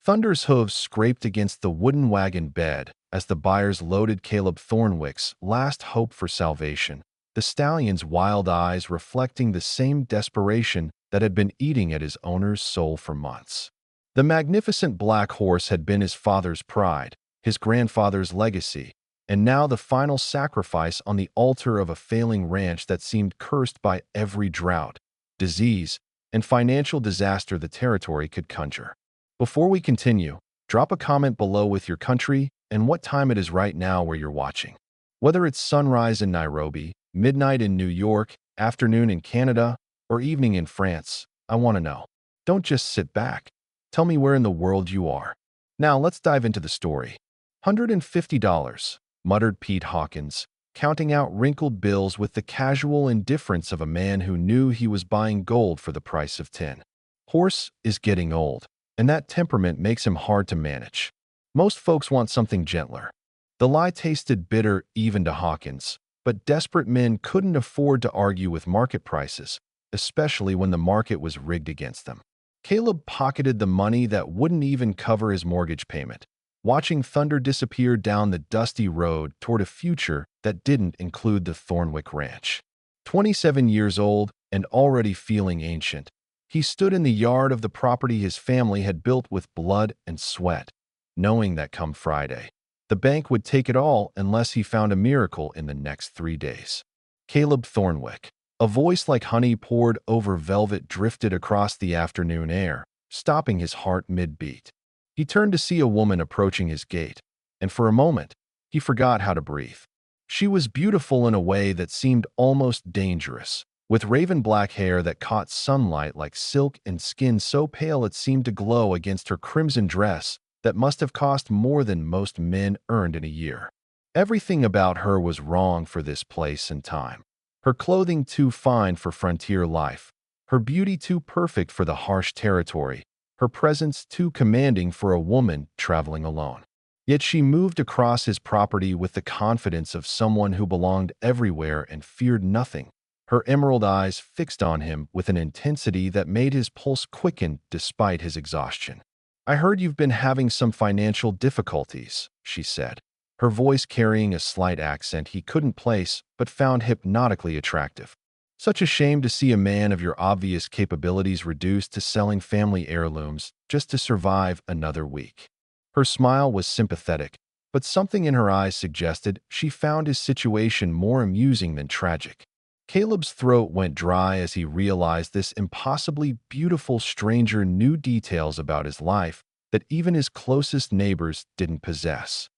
Thunder's hooves scraped against the wooden wagon bed as the buyers loaded Caleb Thornwick's last hope for salvation, the stallion's wild eyes reflecting the same desperation that had been eating at his owner's soul for months. The magnificent black horse had been his father's pride, his grandfather's legacy, and now the final sacrifice on the altar of a failing ranch that seemed cursed by every drought, disease, and financial disaster the territory could conjure. Before we continue, drop a comment below with your country and what time it is right now where you're watching. Whether it's sunrise in Nairobi, midnight in New York, afternoon in Canada, or evening in France, I want to know. Don't just sit back. Tell me where in the world you are. Now let's dive into the story. $150, muttered Pete Hawkins, counting out wrinkled bills with the casual indifference of a man who knew he was buying gold for the price of tin. Horse is getting old, and that temperament makes him hard to manage. Most folks want something gentler. The lie tasted bitter even to Hawkins, but desperate men couldn't afford to argue with market prices, especially when the market was rigged against them. Caleb pocketed the money that wouldn't even cover his mortgage payment, watching Thunder disappear down the dusty road toward a future that didn't include the Thornwick Ranch. 27 years old and already feeling ancient, he stood in the yard of the property his family had built with blood and sweat, knowing that come Friday, the bank would take it all unless he found a miracle in the next 3 days. Caleb Thornwick. A voice like honey poured over velvet drifted across the afternoon air, stopping his heart mid-beat. He turned to see a woman approaching his gate, and for a moment, he forgot how to breathe. She was beautiful in a way that seemed almost dangerous, with raven black hair that caught sunlight like silk and skin so pale it seemed to glow against her crimson dress that must have cost more than most men earned in a year. Everything about her was wrong for this place and time. Her clothing too fine for frontier life, her beauty too perfect for the harsh territory, her presence too commanding for a woman traveling alone. Yet she moved across his property with the confidence of someone who belonged everywhere and feared nothing, her emerald eyes fixed on him with an intensity that made his pulse quicken despite his exhaustion. "I heard you've been having some financial difficulties," she said, her voice carrying a slight accent he couldn't place but found hypnotically attractive. "Such a shame to see a man of your obvious capabilities reduced to selling family heirlooms just to survive another week." Her smile was sympathetic, but something in her eyes suggested she found his situation more amusing than tragic. Caleb's throat went dry as he realized this impossibly beautiful stranger knew details about his life that even his closest neighbors didn't possess.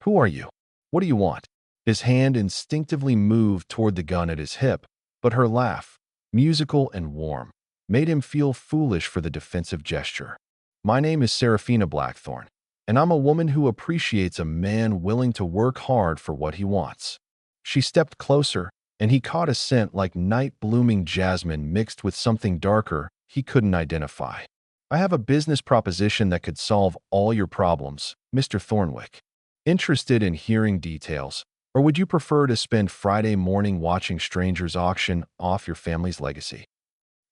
"Who are you? What do you want?" His hand instinctively moved toward the gun at his hip, but her laugh, musical and warm, made him feel foolish for the defensive gesture. "My name is Serafina Blackthorn, and I'm a woman who appreciates a man willing to work hard for what he wants." She stepped closer, and he caught a scent like night-blooming jasmine mixed with something darker he couldn't identify. "I have a business proposition that could solve all your problems, Mr. Thornwick. Interested in hearing details, or would you prefer to spend Friday morning watching strangers auction off your family's legacy?"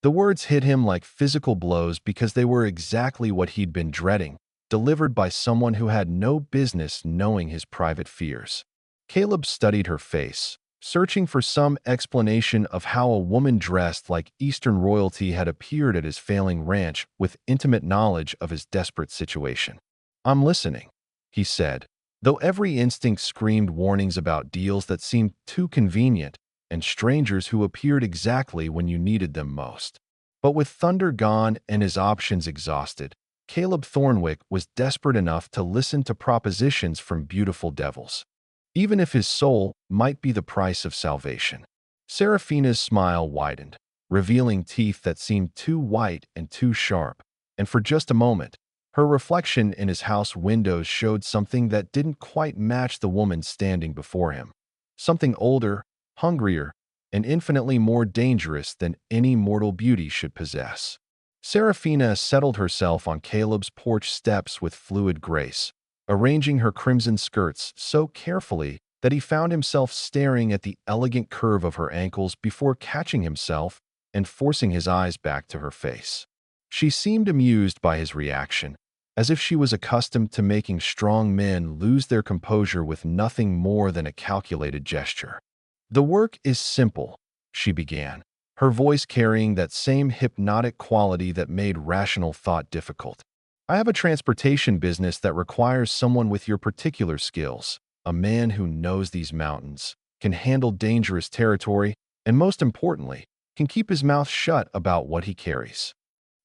The words hit him like physical blows because they were exactly what he'd been dreading, delivered by someone who had no business knowing his private fears. Caleb studied her face, searching for some explanation of how a woman dressed like Eastern royalty had appeared at his failing ranch with intimate knowledge of his desperate situation. "I'm listening," he said, though every instinct screamed warnings about deals that seemed too convenient and strangers who appeared exactly when you needed them most. But with Thunder gone and his options exhausted, Caleb Thornwick was desperate enough to listen to propositions from beautiful devils, even if his soul might be the price of salvation. Serafina's smile widened, revealing teeth that seemed too white and too sharp, and for just a moment, her reflection in his house windows showed something that didn't quite match the woman standing before him. Something older, hungrier, and infinitely more dangerous than any mortal beauty should possess. Serafina settled herself on Caleb's porch steps with fluid grace, arranging her crimson skirts so carefully that he found himself staring at the elegant curve of her ankles before catching himself and forcing his eyes back to her face. She seemed amused by his reaction, as if she was accustomed to making strong men lose their composure with nothing more than a calculated gesture. "The work is simple," she began, her voice carrying that same hypnotic quality that made rational thought difficult. "I have a transportation business that requires someone with your particular skills, a man who knows these mountains, can handle dangerous territory, and most importantly, can keep his mouth shut about what he carries."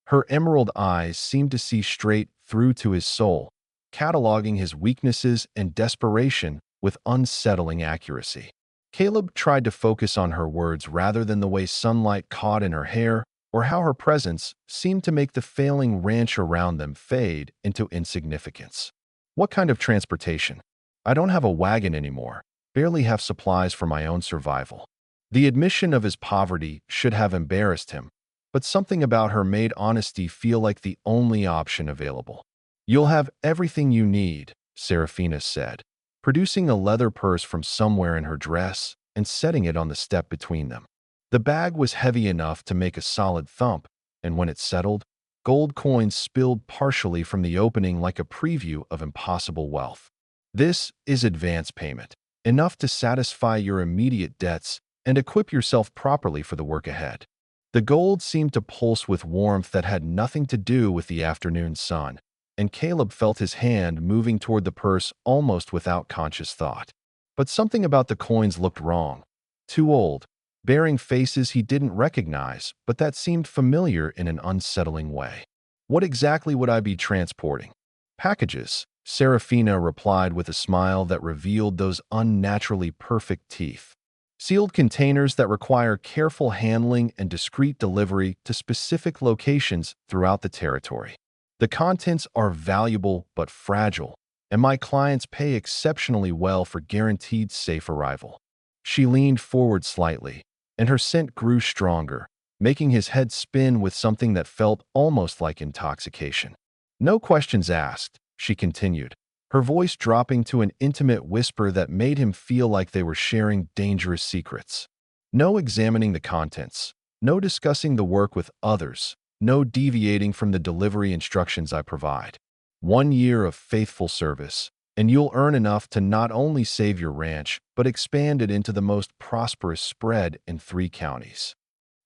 Her emerald eyes seemed to see straight through to his soul, cataloging his weaknesses and desperation with unsettling accuracy. Caleb tried to focus on her words rather than the way sunlight caught in her hair or how her presence seemed to make the failing ranch around them fade into insignificance. "What kind of transportation?" "I don't have a wagon anymore, barely have supplies for my own survival." The admission of his poverty should have embarrassed him, but something about her made honesty feel like the only option available. "You'll have everything you need," Serafina said, producing a leather purse from somewhere in her dress and setting it on the step between them. The bag was heavy enough to make a solid thump, and when it settled, gold coins spilled partially from the opening like a preview of impossible wealth. "This is advance payment, enough to satisfy your immediate debts and equip yourself properly for the work ahead." The gold seemed to pulse with warmth that had nothing to do with the afternoon sun, and Caleb felt his hand moving toward the purse almost without conscious thought. But something about the coins looked wrong. Too old, bearing faces he didn't recognize, but that seemed familiar in an unsettling way. "What exactly would I be transporting?" "Packages," Serafina replied with a smile that revealed those unnaturally perfect teeth. "Sealed containers that require careful handling and discreet delivery to specific locations throughout the territory. The contents are valuable but fragile, and my clients pay exceptionally well for guaranteed safe arrival." She leaned forward slightly, and her scent grew stronger, making his head spin with something that felt almost like intoxication. "No questions asked," she continued, her voice dropping to an intimate whisper that made him feel like they were sharing dangerous secrets. "No examining the contents, no discussing the work with others, no deviating from the delivery instructions I provide. 1 year of faithful service, and you'll earn enough to not only save your ranch, but expand it into the most prosperous spread in 3 counties.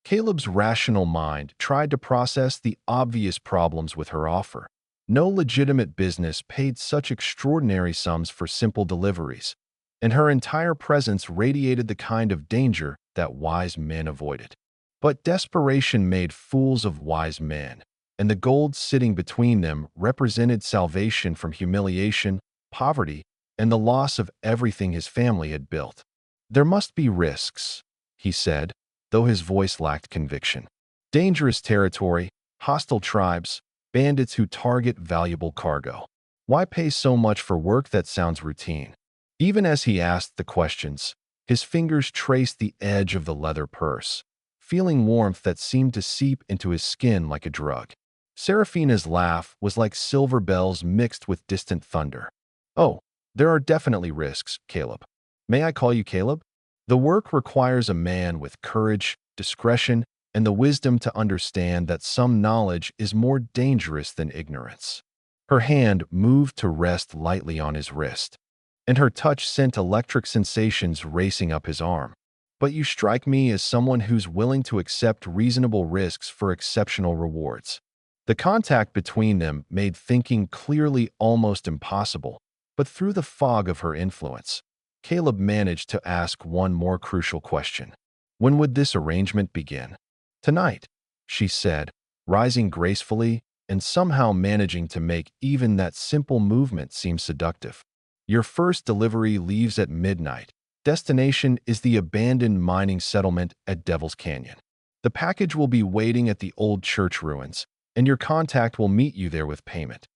Caleb's rational mind tried to process the obvious problems with her offer. No legitimate business paid such extraordinary sums for simple deliveries, and her entire presence radiated the kind of danger that wise men avoided. But desperation made fools of wise men, and the gold sitting between them represented salvation from humiliation, poverty, and the loss of everything his family had built. "There must be risks," he said, though his voice lacked conviction. "Dangerous territory, hostile tribes, bandits who target valuable cargo. Why pay so much for work that sounds routine?" Even as he asked the questions, his fingers traced the edge of the leather purse, feeling warmth that seemed to seep into his skin like a drug. Serafina's laugh was like silver bells mixed with distant thunder. "Oh, there are definitely risks, Caleb. May I call you Caleb? The work requires a man with courage, discretion, and the wisdom to understand that some knowledge is more dangerous than ignorance." Her hand moved to rest lightly on his wrist, and her touch sent electric sensations racing up his arm. "But you strike me as someone who's willing to accept reasonable risks for exceptional rewards." The contact between them made thinking clearly almost impossible, but through the fog of her influence, Caleb managed to ask one more crucial question. "When would this arrangement begin?" "Tonight," she said, rising gracefully and somehow managing to make even that simple movement seem seductive. "Your first delivery leaves at midnight. Destination is the abandoned mining settlement at Devil's Canyon. The package will be waiting at the old church ruins, and your contact will meet you there with payment."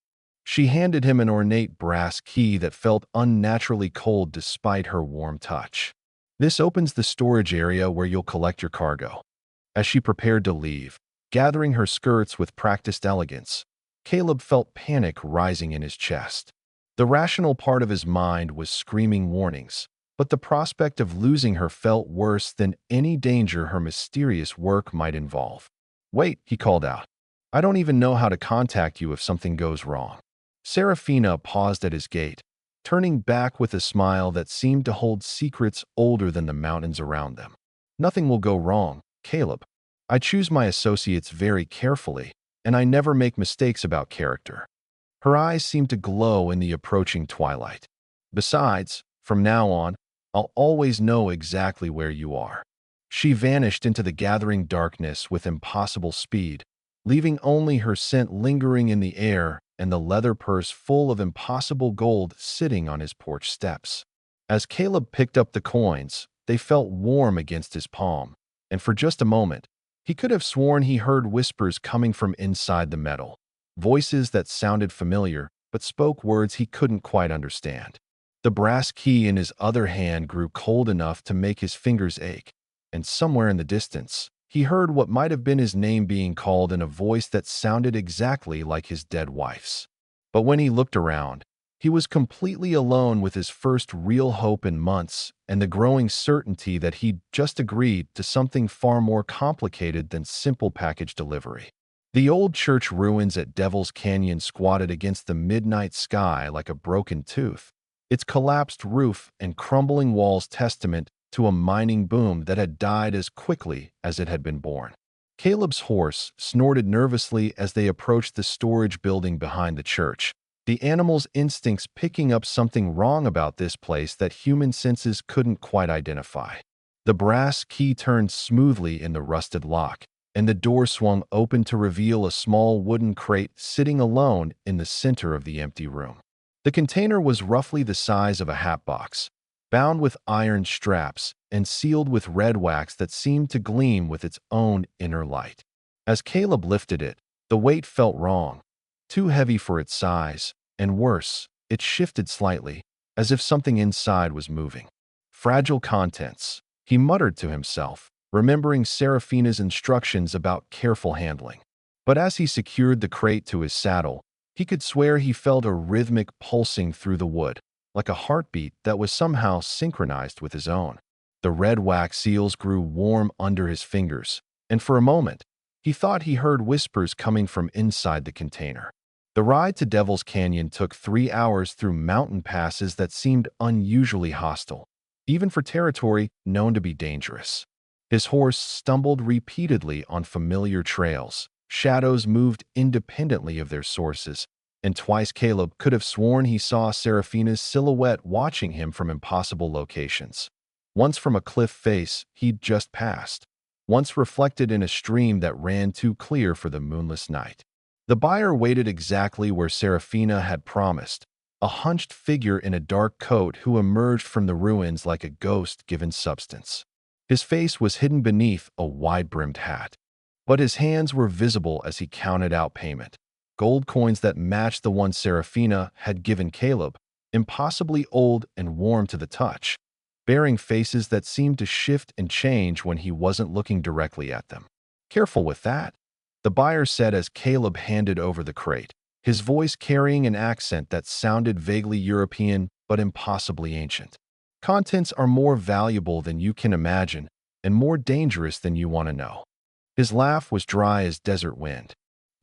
She handed him an ornate brass key that felt unnaturally cold despite her warm touch. "This opens the storage area where you'll collect your cargo." As she prepared to leave, gathering her skirts with practiced elegance, Caleb felt panic rising in his chest. The rational part of his mind was screaming warnings, but the prospect of losing her felt worse than any danger her mysterious work might involve. "Wait," he called out. "I don't even know how to contact you if something goes wrong." Serafina paused at his gate, turning back with a smile that seemed to hold secrets older than the mountains around them. Nothing will go wrong, Caleb. I choose my associates very carefully, and I never make mistakes about character. Her eyes seemed to glow in the approaching twilight. Besides, from now on, I'll always know exactly where you are. She vanished into the gathering darkness with impossible speed, leaving only her scent lingering in the air and the leather purse full of impossible gold sitting on his porch steps. As Caleb picked up the coins, they felt warm against his palm, and for just a moment, he could have sworn he heard whispers coming from inside the metal, voices that sounded familiar but spoke words he couldn't quite understand. The brass key in his other hand grew cold enough to make his fingers ache, and somewhere in the distance, he heard what might have been his name being called in a voice that sounded exactly like his dead wife's. But when he looked around, he was completely alone with his first real hope in months and the growing certainty that he'd just agreed to something far more complicated than simple package delivery. The old church ruins at Devil's Canyon squatted against the midnight sky like a broken tooth, its collapsed roof and crumbling walls testament to a mining boom that had died as quickly as it had been born. Caleb's horse snorted nervously as they approached the storage building behind the church, the animal's instincts picking up something wrong about this place that human senses couldn't quite identify. The brass key turned smoothly in the rusted lock, and the door swung open to reveal a small wooden crate sitting alone in the center of the empty room. The container was roughly the size of a hat box, bound with iron straps and sealed with red wax that seemed to gleam with its own inner light. As Caleb lifted it, the weight felt wrong, too heavy for its size, and worse, it shifted slightly, as if something inside was moving. Fragile contents, he muttered to himself, remembering Serafina's instructions about careful handling. But as he secured the crate to his saddle, he could swear he felt a rhythmic pulsing through the wood, like a heartbeat that was somehow synchronized with his own. The red wax seals grew warm under his fingers, and for a moment, he thought he heard whispers coming from inside the container. The ride to Devil's Canyon took 3 hours through mountain passes that seemed unusually hostile, even for territory known to be dangerous. His horse stumbled repeatedly on familiar trails. Shadows moved independently of their sources, and twice Caleb could have sworn he saw Serafina's silhouette watching him from impossible locations. Once from a cliff face he'd just passed, once reflected in a stream that ran too clear for the moonless night. The buyer waited exactly where Serafina had promised, a hunched figure in a dark coat who emerged from the ruins like a ghost given substance. His face was hidden beneath a wide-brimmed hat, but his hands were visible as he counted out payment. Gold coins that matched the one Serafina had given Caleb, impossibly old and warm to the touch, bearing faces that seemed to shift and change when he wasn't looking directly at them. "Careful with that," the buyer said as Caleb handed over the crate, his voice carrying an accent that sounded vaguely European but impossibly ancient. "Contents are more valuable than you can imagine and more dangerous than you want to know." His laugh was dry as desert wind.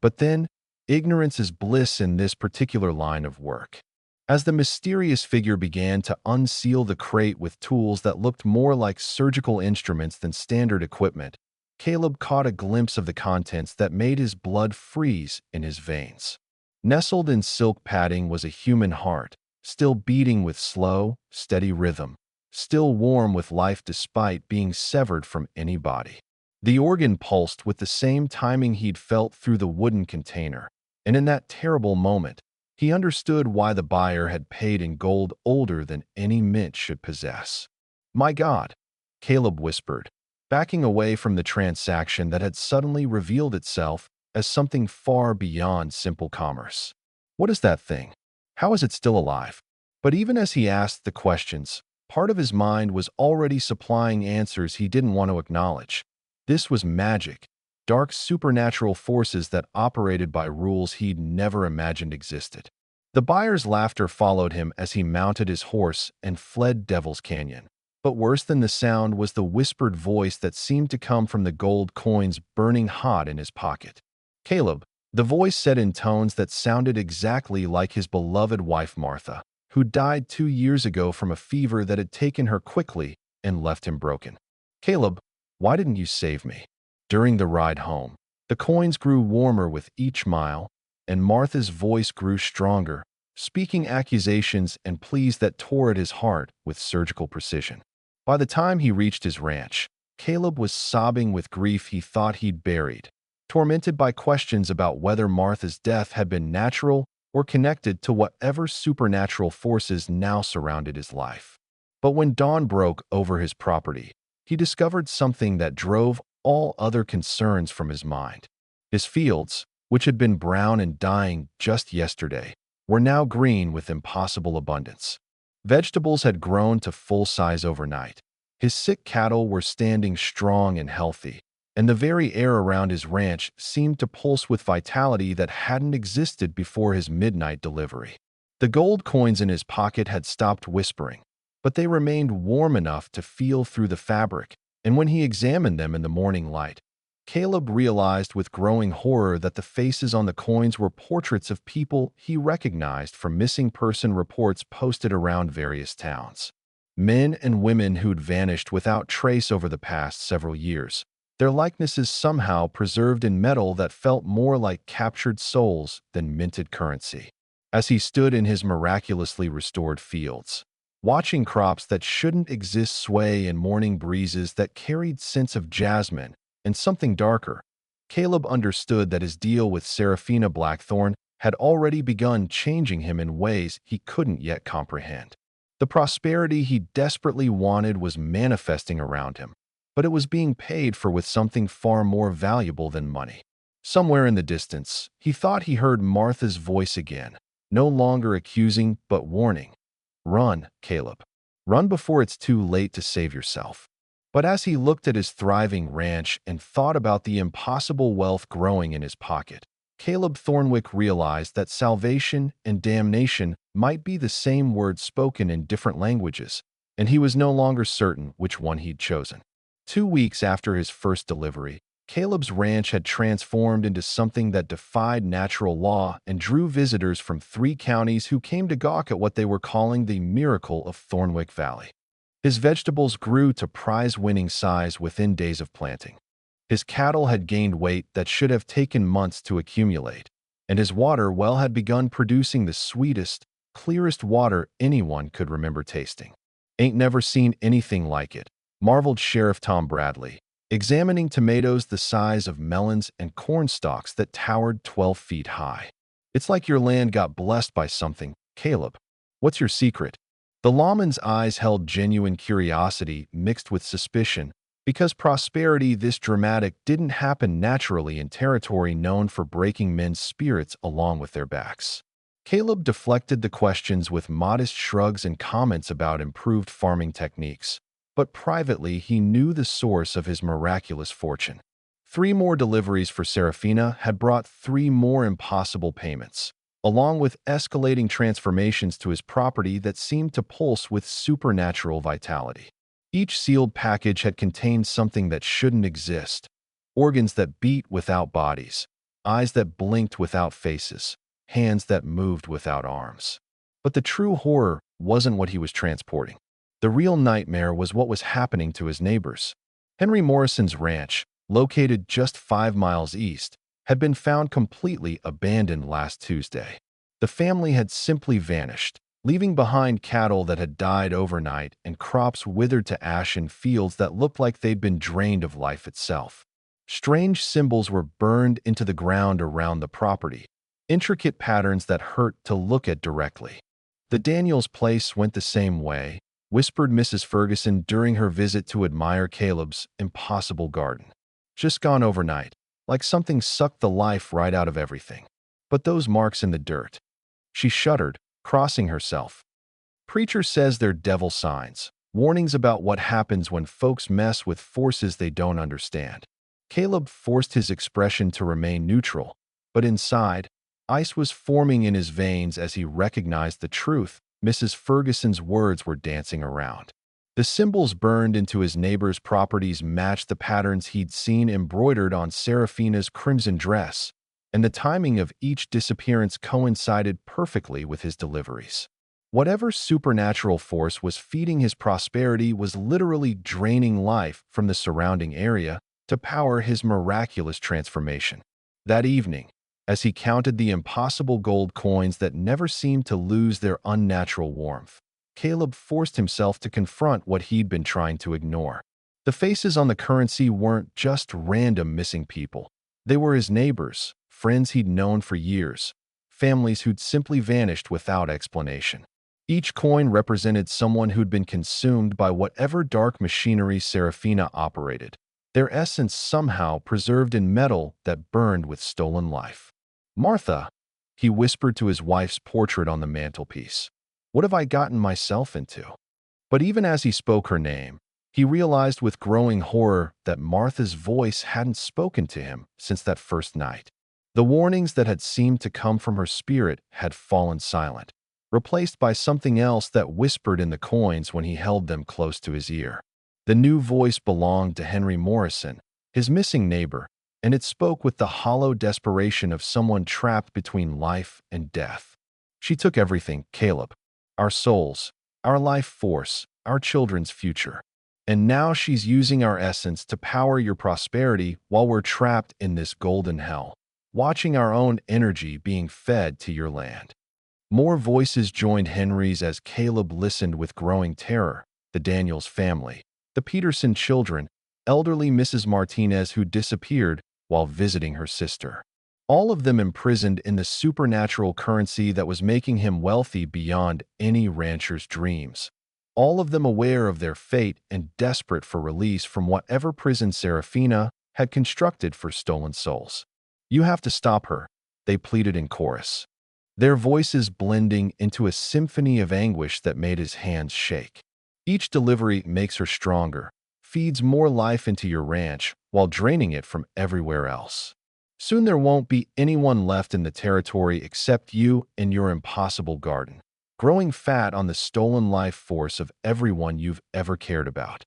But then, ignorance is bliss in this particular line of work. As the mysterious figure began to unseal the crate with tools that looked more like surgical instruments than standard equipment, Caleb caught a glimpse of the contents that made his blood freeze in his veins. Nestled in silk padding was a human heart, still beating with slow, steady rhythm, still warm with life despite being severed from any body. The organ pulsed with the same timing he'd felt through the wooden container, and in that terrible moment, he understood why the buyer had paid in gold older than any mint should possess. "My God," Caleb whispered, backing away from the transaction that had suddenly revealed itself as something far beyond simple commerce. "What is that thing? How is it still alive?" But even as he asked the questions, part of his mind was already supplying answers he didn't want to acknowledge. This was magic, dark supernatural forces that operated by rules he'd never imagined existed. The buyer's laughter followed him as he mounted his horse and fled Devil's Canyon. But worse than the sound was the whispered voice that seemed to come from the gold coins burning hot in his pocket. "Caleb, The voice said in tones that sounded exactly like his beloved wife Martha, who died 2 years ago from a fever that had taken her quickly and left him broken. Caleb, why didn't you save me? During the ride home, the coins grew warmer with each mile, and Martha's voice grew stronger, speaking accusations and pleas that tore at his heart with surgical precision. By the time he reached his ranch, Caleb was sobbing with grief he thought he'd buried, tormented by questions about whether Martha's death had been natural or connected to whatever supernatural forces now surrounded his life. But when dawn broke over his property, he discovered something that drove all other concerns from his mind. His fields, which had been brown and dying just yesterday, were now green with impossible abundance. Vegetables had grown to full size overnight. His sick cattle were standing strong and healthy, and the very air around his ranch seemed to pulse with vitality that hadn't existed before his midnight delivery. The gold coins in his pocket had stopped whispering, but they remained warm enough to feel through the fabric, and when he examined them in the morning light, Caleb realized with growing horror that the faces on the coins were portraits of people he recognized from missing person reports posted around various towns. Men and women who'd vanished without trace over the past several years, their likenesses somehow preserved in metal that felt more like captured souls than minted currency. As he stood in his miraculously restored fields, watching crops that shouldn't exist sway in morning breezes that carried scents of jasmine and something darker, Caleb understood that his deal with Seraphina Blackthorn had already begun changing him in ways he couldn't yet comprehend. The prosperity he desperately wanted was manifesting around him, but it was being paid for with something far more valuable than money. Somewhere in the distance, he thought he heard Martha's voice again, no longer accusing but warning. Run, Caleb. Run before it's too late to save yourself. But as he looked at his thriving ranch and thought about the impossible wealth growing in his pocket, Caleb Thornwick realized that salvation and damnation might be the same word spoken in different languages, and he was no longer certain which one he'd chosen. 2 weeks after his first delivery, Caleb's ranch had transformed into something that defied natural law and drew visitors from 3 counties who came to gawk at what they were calling the miracle of Thornwick Valley. His vegetables grew to prize-winning size within days of planting. His cattle had gained weight that should have taken months to accumulate, and his water well had begun producing the sweetest, clearest water anyone could remember tasting. "Ain't never seen anything like it," marveled Sheriff Tom Bradley, examining tomatoes the size of melons and corn stalks that towered 12 feet high. "It's like your land got blessed by something, Caleb. What's your secret?" The lawman's eyes held genuine curiosity mixed with suspicion, because prosperity this dramatic didn't happen naturally in territory known for breaking men's spirits along with their backs. Caleb deflected the questions with modest shrugs and comments about improved farming techniques, but privately he knew the source of his miraculous fortune. 3 more deliveries for Seraphina had brought 3 more impossible payments, along with escalating transformations to his property that seemed to pulse with supernatural vitality. Each sealed package had contained something that shouldn't exist: organs that beat without bodies, eyes that blinked without faces, hands that moved without arms. But the true horror wasn't what he was transporting. The real nightmare was what was happening to his neighbors. Henry Morrison's ranch, located just 5 miles east, had been found completely abandoned last Tuesday. The family had simply vanished, leaving behind cattle that had died overnight and crops withered to ash in fields that looked like they'd been drained of life itself. Strange symbols were burned into the ground around the property, intricate patterns that hurt to look at directly. "The Daniels place went the same way," whispered Mrs. Ferguson during her visit to admire Caleb's impossible garden. "Just gone overnight, like something sucked the life right out of everything. But those marks in the dirt." She shuddered, crossing herself. "Preacher says they're devil signs, warnings about what happens when folks mess with forces they don't understand." Caleb forced his expression to remain neutral, but inside, ice was forming in his veins as he recognized the truth Mrs. Ferguson's words were dancing around. The symbols burned into his neighbor's properties matched the patterns he'd seen embroidered on Seraphina's crimson dress, and the timing of each disappearance coincided perfectly with his deliveries. Whatever supernatural force was feeding his prosperity was literally draining life from the surrounding area to power his miraculous transformation. That evening, as he counted the impossible gold coins that never seemed to lose their unnatural warmth, Caleb forced himself to confront what he'd been trying to ignore. The faces on the currency weren't just random missing people. They were his neighbors, friends he'd known for years, families who'd simply vanished without explanation. Each coin represented someone who'd been consumed by whatever dark machinery Serafina operated, their essence somehow preserved in metal that burned with stolen life. "Martha," he whispered to his wife's portrait on the mantelpiece, "what have I gotten myself into?" But even as he spoke her name, he realized with growing horror that Martha's voice hadn't spoken to him since that first night. The warnings that had seemed to come from her spirit had fallen silent, replaced by something else that whispered in the coins when he held them close to his ear. The new voice belonged to Henry Morrison, his missing neighbor, and it spoke with the hollow desperation of someone trapped between life and death. "She took everything, Caleb. Our souls, our life force, our children's future. And now she's using our essence to power your prosperity while we're trapped in this golden hell, watching our own energy being fed to your land." More voices joined Henry's as Caleb listened with growing terror: the Daniels family, the Peterson children, elderly Mrs. Martinez who disappeared while visiting her sister. All of them imprisoned in the supernatural currency that was making him wealthy beyond any rancher's dreams. All of them aware of their fate and desperate for release from whatever prison Serafina had constructed for stolen souls. "You have to stop her," they pleaded in chorus, their voices blending into a symphony of anguish that made his hands shake. "Each delivery makes her stronger, feeds more life into your ranch while draining it from everywhere else. Soon there won't be anyone left in the territory except you and your impossible garden, growing fat on the stolen life force of everyone you've ever cared about."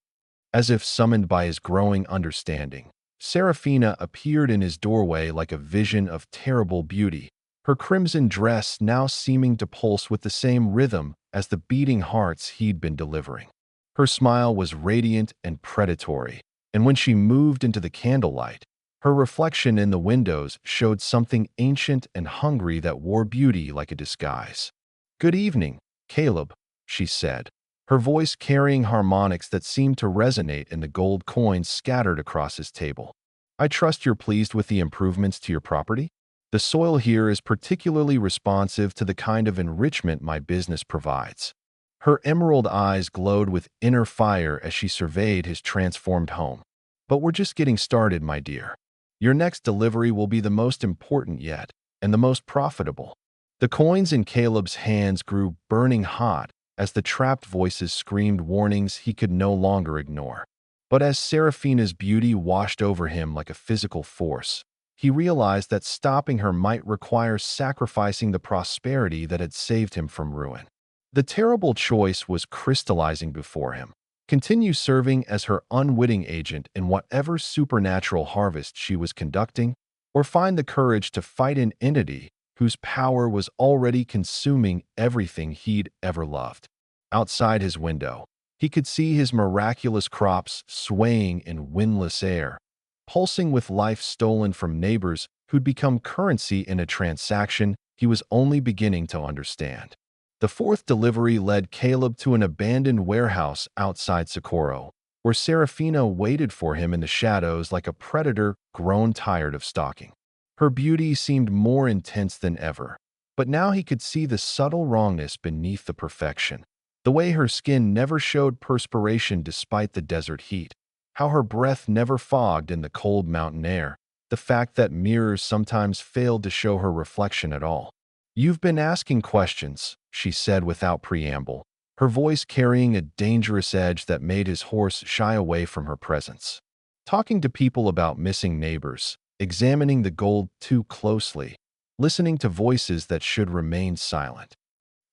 As if summoned by his growing understanding, Serafina appeared in his doorway like a vision of terrible beauty, her crimson dress now seeming to pulse with the same rhythm as the beating hearts he'd been delivering. Her smile was radiant and predatory, and when she moved into the candlelight, her reflection in the windows showed something ancient and hungry that wore beauty like a disguise. "Good evening, Caleb," she said, her voice carrying harmonics that seemed to resonate in the gold coins scattered across his table. "I trust you're pleased with the improvements to your property? The soil here is particularly responsive to the kind of enrichment my business provides." Her emerald eyes glowed with inner fire as she surveyed his transformed home. "But we're just getting started, my dear. Your next delivery will be the most important yet, and the most profitable." The coins in Caleb's hands grew burning hot as the trapped voices screamed warnings he could no longer ignore. But as Serafina's beauty washed over him like a physical force, he realized that stopping her might require sacrificing the prosperity that had saved him from ruin. The terrible choice was crystallizing before him: continue serving as her unwitting agent in whatever supernatural harvest she was conducting, or find the courage to fight an entity whose power was already consuming everything he'd ever loved. Outside his window, he could see his miraculous crops swaying in windless air, pulsing with life stolen from neighbors who'd become currency in a transaction he was only beginning to understand. The fourth delivery led Caleb to an abandoned warehouse outside Socorro, where Serafina waited for him in the shadows like a predator grown tired of stalking. Her beauty seemed more intense than ever, but now he could see the subtle wrongness beneath the perfection. The way her skin never showed perspiration despite the desert heat, how her breath never fogged in the cold mountain air, the fact that mirrors sometimes failed to show her reflection at all. "You've been asking questions," she said without preamble, her voice carrying a dangerous edge that made his horse shy away from her presence. "Talking to people about missing neighbors, examining the gold too closely, listening to voices that should remain silent."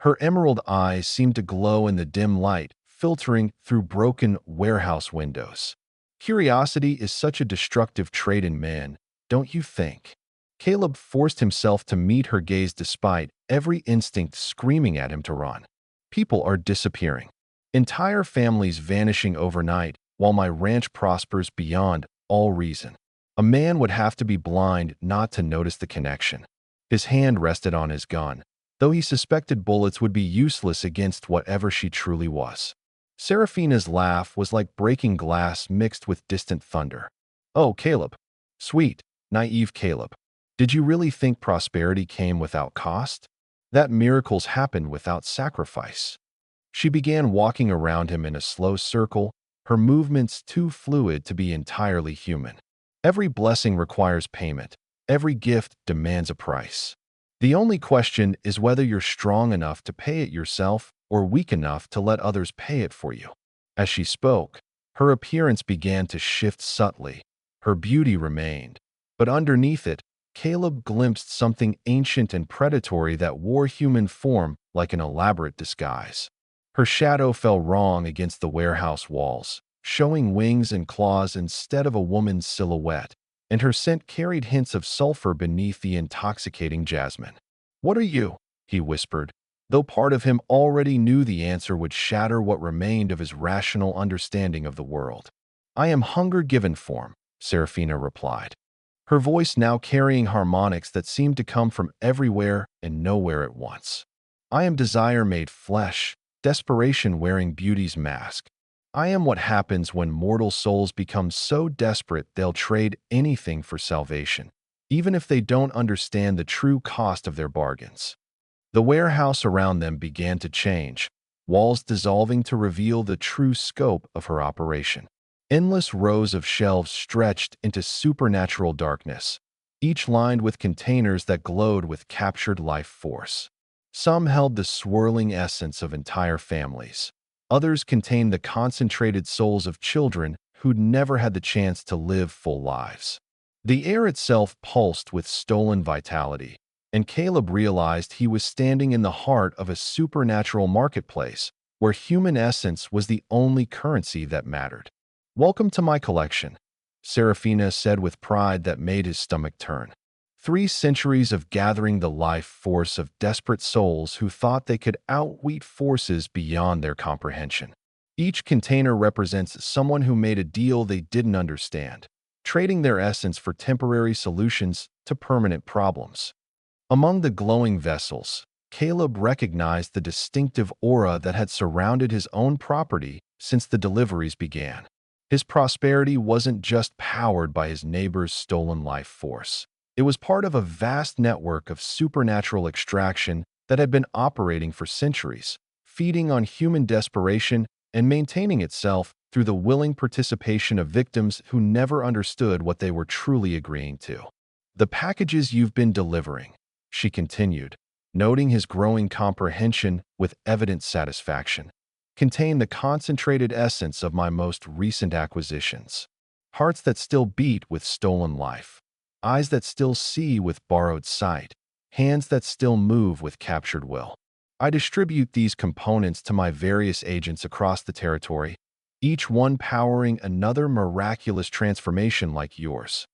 Her emerald eyes seemed to glow in the dim light, filtering through broken warehouse windows. "Curiosity is such a destructive trait in men, don't you think?" Caleb forced himself to meet her gaze despite every instinct screaming at him to run. People are disappearing. Entire families vanishing overnight while my ranch prospers beyond all reason. A man would have to be blind not to notice the connection. His hand rested on his gun, though he suspected bullets would be useless against whatever she truly was. Seraphina's laugh was like breaking glass mixed with distant thunder. Oh, Caleb. Sweet, naive Caleb. Did you really think prosperity came without cost? That miracles happened without sacrifice. She began walking around him in a slow circle, her movements too fluid to be entirely human. Every blessing requires payment. Every gift demands a price. The only question is whether you're strong enough to pay it yourself or weak enough to let others pay it for you. As she spoke, her appearance began to shift subtly. Her beauty remained, but underneath it, Caleb glimpsed something ancient and predatory that wore human form like an elaborate disguise. Her shadow fell wrong against the warehouse walls, showing wings and claws instead of a woman's silhouette, and her scent carried hints of sulfur beneath the intoxicating jasmine. "What are you?" he whispered, though part of him already knew the answer would shatter what remained of his rational understanding of the world. "I am hunger given form," Seraphina replied, her voice now carrying harmonics that seemed to come from everywhere and nowhere at once. "I am desire made flesh, desperation wearing beauty's mask. I am what happens when mortal souls become so desperate they'll trade anything for salvation, even if they don't understand the true cost of their bargains." The warehouse around them began to change, walls dissolving to reveal the true scope of her operation. Endless rows of shelves stretched into supernatural darkness, each lined with containers that glowed with captured life force. Some held the swirling essence of entire families. Others contained the concentrated souls of children who'd never had the chance to live full lives. The air itself pulsed with stolen vitality, and Caleb realized he was standing in the heart of a supernatural marketplace where human essence was the only currency that mattered. "Welcome to my collection," Seraphina said with pride that made his stomach turn. 3 centuries of gathering the life force of desperate souls who thought they could outwit forces beyond their comprehension. Each container represents someone who made a deal they didn't understand, trading their essence for temporary solutions to permanent problems. Among the glowing vessels, Caleb recognized the distinctive aura that had surrounded his own property since the deliveries began. His prosperity wasn't just powered by his neighbor's stolen life force. It was part of a vast network of supernatural extraction that had been operating for centuries, feeding on human desperation and maintaining itself through the willing participation of victims who never understood what they were truly agreeing to. "The packages you've been delivering," she continued, noting his growing comprehension with evident satisfaction, "contain the concentrated essence of my most recent acquisitions. Hearts that still beat with stolen life, eyes that still see with borrowed sight, hands that still move with captured will. I distribute these components to my various agents across the territory, each one powering another miraculous transformation like yours."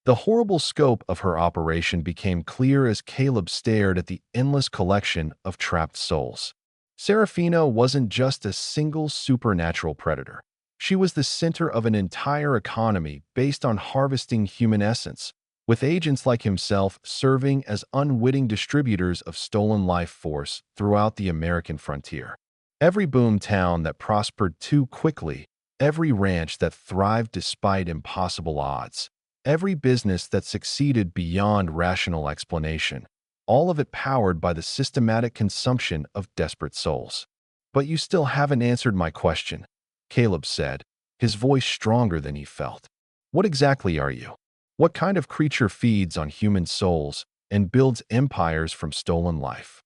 The horrible scope of her operation became clear as Caleb stared at the endless collection of trapped souls. Seraphina wasn't just a single supernatural predator. She was the center of an entire economy based on harvesting human essence, with agents like himself serving as unwitting distributors of stolen life force throughout the American frontier. Every boom town that prospered too quickly, every ranch that thrived despite impossible odds, every business that succeeded beyond rational explanation, all of it powered by the systematic consumption of desperate souls. "But you still haven't answered my question," Caleb said, his voice stronger than he felt. "What exactly are you? What kind of creature feeds on human souls and builds empires from stolen life?"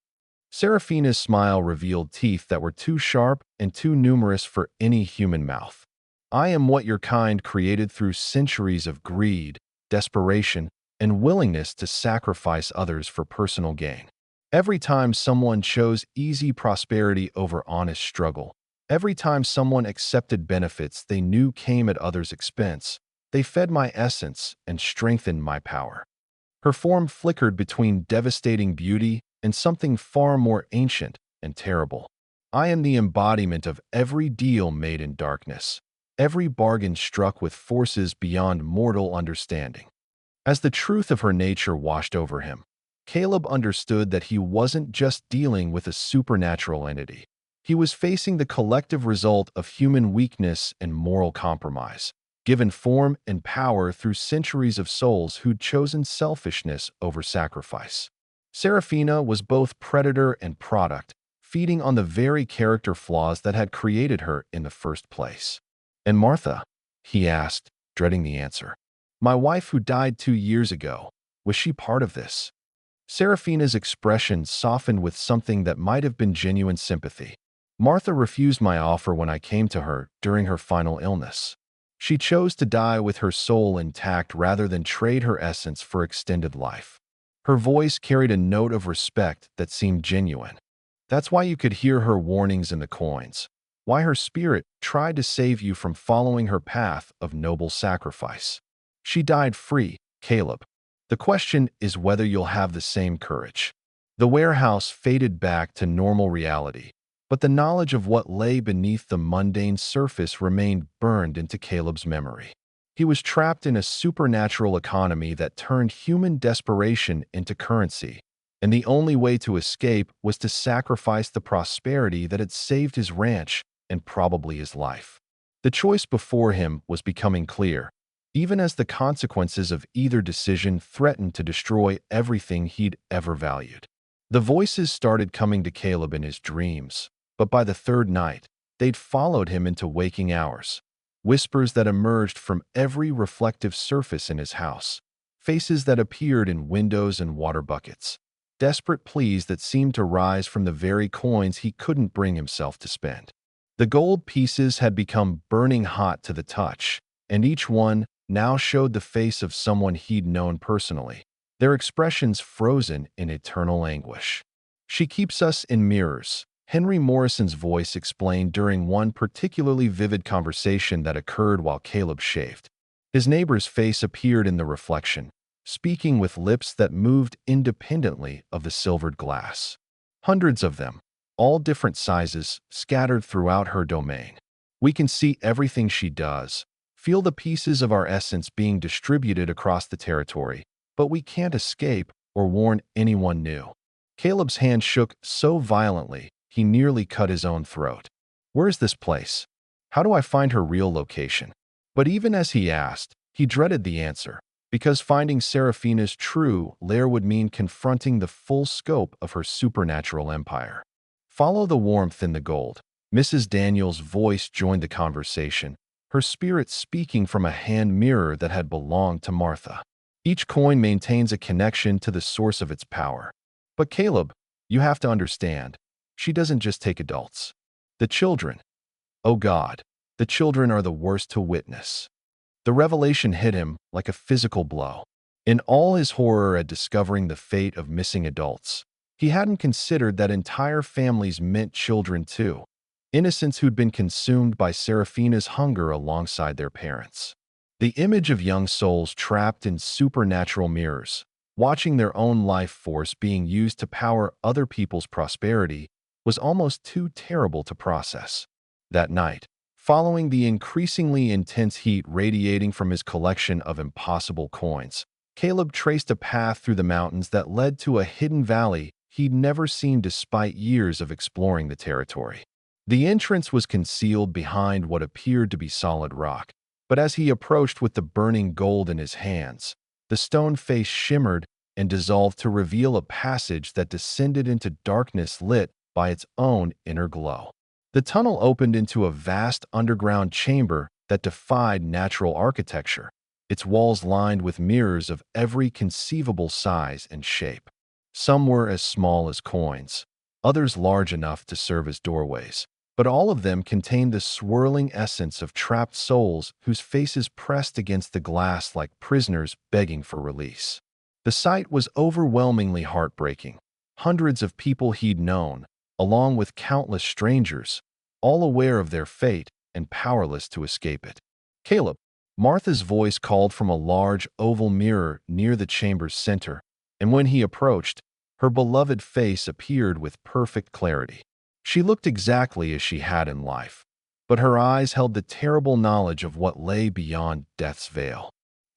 Seraphina's smile revealed teeth that were too sharp and too numerous for any human mouth. "I am what your kind created through centuries of greed, desperation, and willingness to sacrifice others for personal gain. Every time someone chose easy prosperity over honest struggle, every time someone accepted benefits they knew came at others' expense, they fed my essence and strengthened my power." Her form flickered between devastating beauty and something far more ancient and terrible. I am the embodiment of every deal made in darkness, every bargain struck with forces beyond mortal understanding. As the truth of her nature washed over him, Caleb understood that he wasn't just dealing with a supernatural entity. He was facing the collective result of human weakness and moral compromise, given form and power through centuries of souls who'd chosen selfishness over sacrifice. Serafina was both predator and product, feeding on the very character flaws that had created her in the first place. And Martha? He asked, dreading the answer. My wife who died 2 years ago, was she part of this? Serafina's expression softened with something that might have been genuine sympathy. Martha refused my offer when I came to her during her final illness. She chose to die with her soul intact rather than trade her essence for extended life. Her voice carried a note of respect that seemed genuine. That's why you could hear her warnings in the coins, why her spirit tried to save you from following her path of noble sacrifice. She died free, Caleb. The question is whether you'll have the same courage. The warehouse faded back to normal reality, but the knowledge of what lay beneath the mundane surface remained burned into Caleb's memory. He was trapped in a supernatural economy that turned human desperation into currency, and the only way to escape was to sacrifice the prosperity that had saved his ranch and probably his life. The choice before him was becoming clear, even as the consequences of either decision threatened to destroy everything he'd ever valued. The voices started coming to Caleb in his dreams, but by the third night, they'd followed him into waking hours. Whispers that emerged from every reflective surface in his house, faces that appeared in windows and water buckets, desperate pleas that seemed to rise from the very coins he couldn't bring himself to spend. The gold pieces had become burning hot to the touch, and each one now showed the face of someone he'd known personally, their expressions frozen in eternal anguish. She keeps us in mirrors, Henry Morrison's voice explained during one particularly vivid conversation that occurred while Caleb shaved. His neighbor's face appeared in the reflection, speaking with lips that moved independently of the silvered glass. Hundreds of them, all different sizes, scattered throughout her domain. We can see everything she does, feel the pieces of our essence being distributed across the territory, but we can't escape or warn anyone new. Caleb's hand shook so violently, he nearly cut his own throat. Where's this place? How do I find her real location? But even as he asked, he dreaded the answer, because finding Serafina's true lair would mean confronting the full scope of her supernatural empire. Follow the warmth in the gold. Mrs. Daniels' voice joined the conversation, her spirit speaking from a hand mirror that had belonged to Martha. Each coin maintains a connection to the source of its power. But Caleb, you have to understand, she doesn't just take adults. The children. Oh God, the children are the worst to witness. The revelation hit him like a physical blow. In all his horror at discovering the fate of missing adults, he hadn't considered that entire families meant children too, innocents who'd been consumed by Serafina's hunger alongside their parents. The image of young souls trapped in supernatural mirrors, watching their own life force being used to power other people's prosperity, was almost too terrible to process. That night, following the increasingly intense heat radiating from his collection of impossible coins, Caleb traced a path through the mountains that led to a hidden valley he'd never seen despite years of exploring the territory. The entrance was concealed behind what appeared to be solid rock, but as he approached with the burning gold in his hands, the stone face shimmered and dissolved to reveal a passage that descended into darkness lit by its own inner glow. The tunnel opened into a vast underground chamber that defied natural architecture, its walls lined with mirrors of every conceivable size and shape. Some were as small as coins, others large enough to serve as doorways, but all of them contained the swirling essence of trapped souls whose faces pressed against the glass like prisoners begging for release. The sight was overwhelmingly heartbreaking. Hundreds of people he'd known, along with countless strangers, all aware of their fate and powerless to escape it. Caleb, Martha's voice called from a large oval mirror near the chamber's center, and when he approached, her beloved face appeared with perfect clarity. She looked exactly as she had in life, but her eyes held the terrible knowledge of what lay beyond death's veil.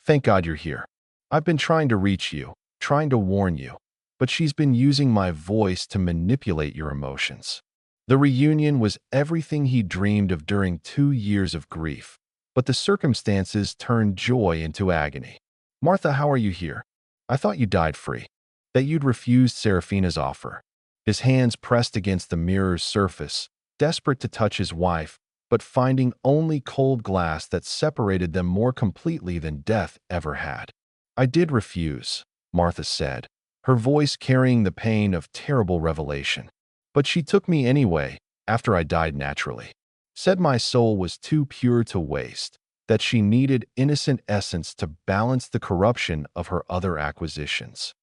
"Thank God you're here. I've been trying to reach you, trying to warn you, but she's been using my voice to manipulate your emotions." The reunion was everything he dreamed of during 2 years of grief, but the circumstances turned joy into agony. "Martha, how are you here? I thought you died free, that you'd refused Serafina's offer." His hands pressed against the mirror's surface, desperate to touch his wife, but finding only cold glass that separated them more completely than death ever had. "I did refuse," Martha said, her voice carrying the pain of terrible revelation. "But she took me anyway, after I died naturally. Said my soul was too pure to waste, that she needed innocent essence to balance the corruption of her other acquisitions."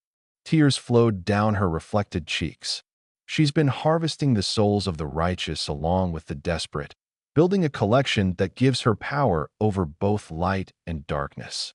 Tears flowed down her reflected cheeks. She's been harvesting the souls of the righteous along with the desperate, building a collection that gives her power over both light and darkness.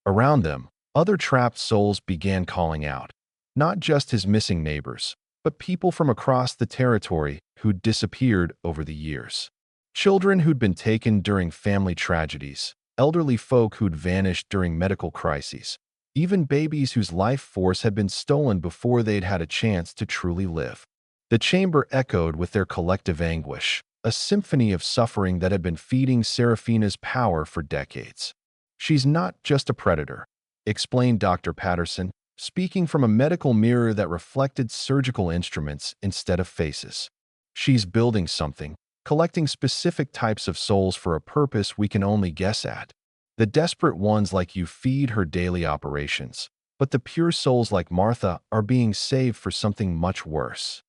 Around them, other trapped souls began calling out, not just his missing neighbors, but people from across the territory who'd disappeared over the years. Children who'd been taken during family tragedies, elderly folk who'd vanished during medical crises, even babies whose life force had been stolen before they'd had a chance to truly live. The chamber echoed with their collective anguish, a symphony of suffering that had been feeding Serafina's power for decades. "She's not just a predator," explained Dr. Patterson, speaking from a medical mirror that reflected surgical instruments instead of faces. "She's building something, collecting specific types of souls for a purpose we can only guess at. The desperate ones like you feed her daily operations, but the pure souls like Martha are being saved for something much worse."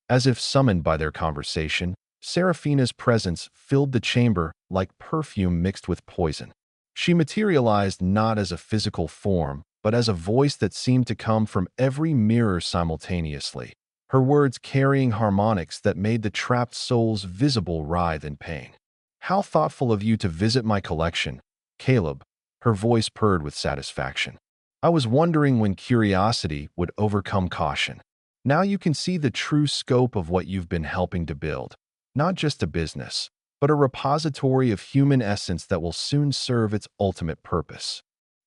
As if summoned by their conversation, Serafina's presence filled the chamber like perfume mixed with poison. She materialized not as a physical form, but as a voice that seemed to come from every mirror simultaneously, her words carrying harmonics that made the trapped souls visible writhe in pain. "How thoughtful of you to visit my collection, Caleb," her voice purred with satisfaction. "I was wondering when curiosity would overcome caution. Now you can see the true scope of what you've been helping to build. Not just a business, but a repository of human essence that will soon serve its ultimate purpose."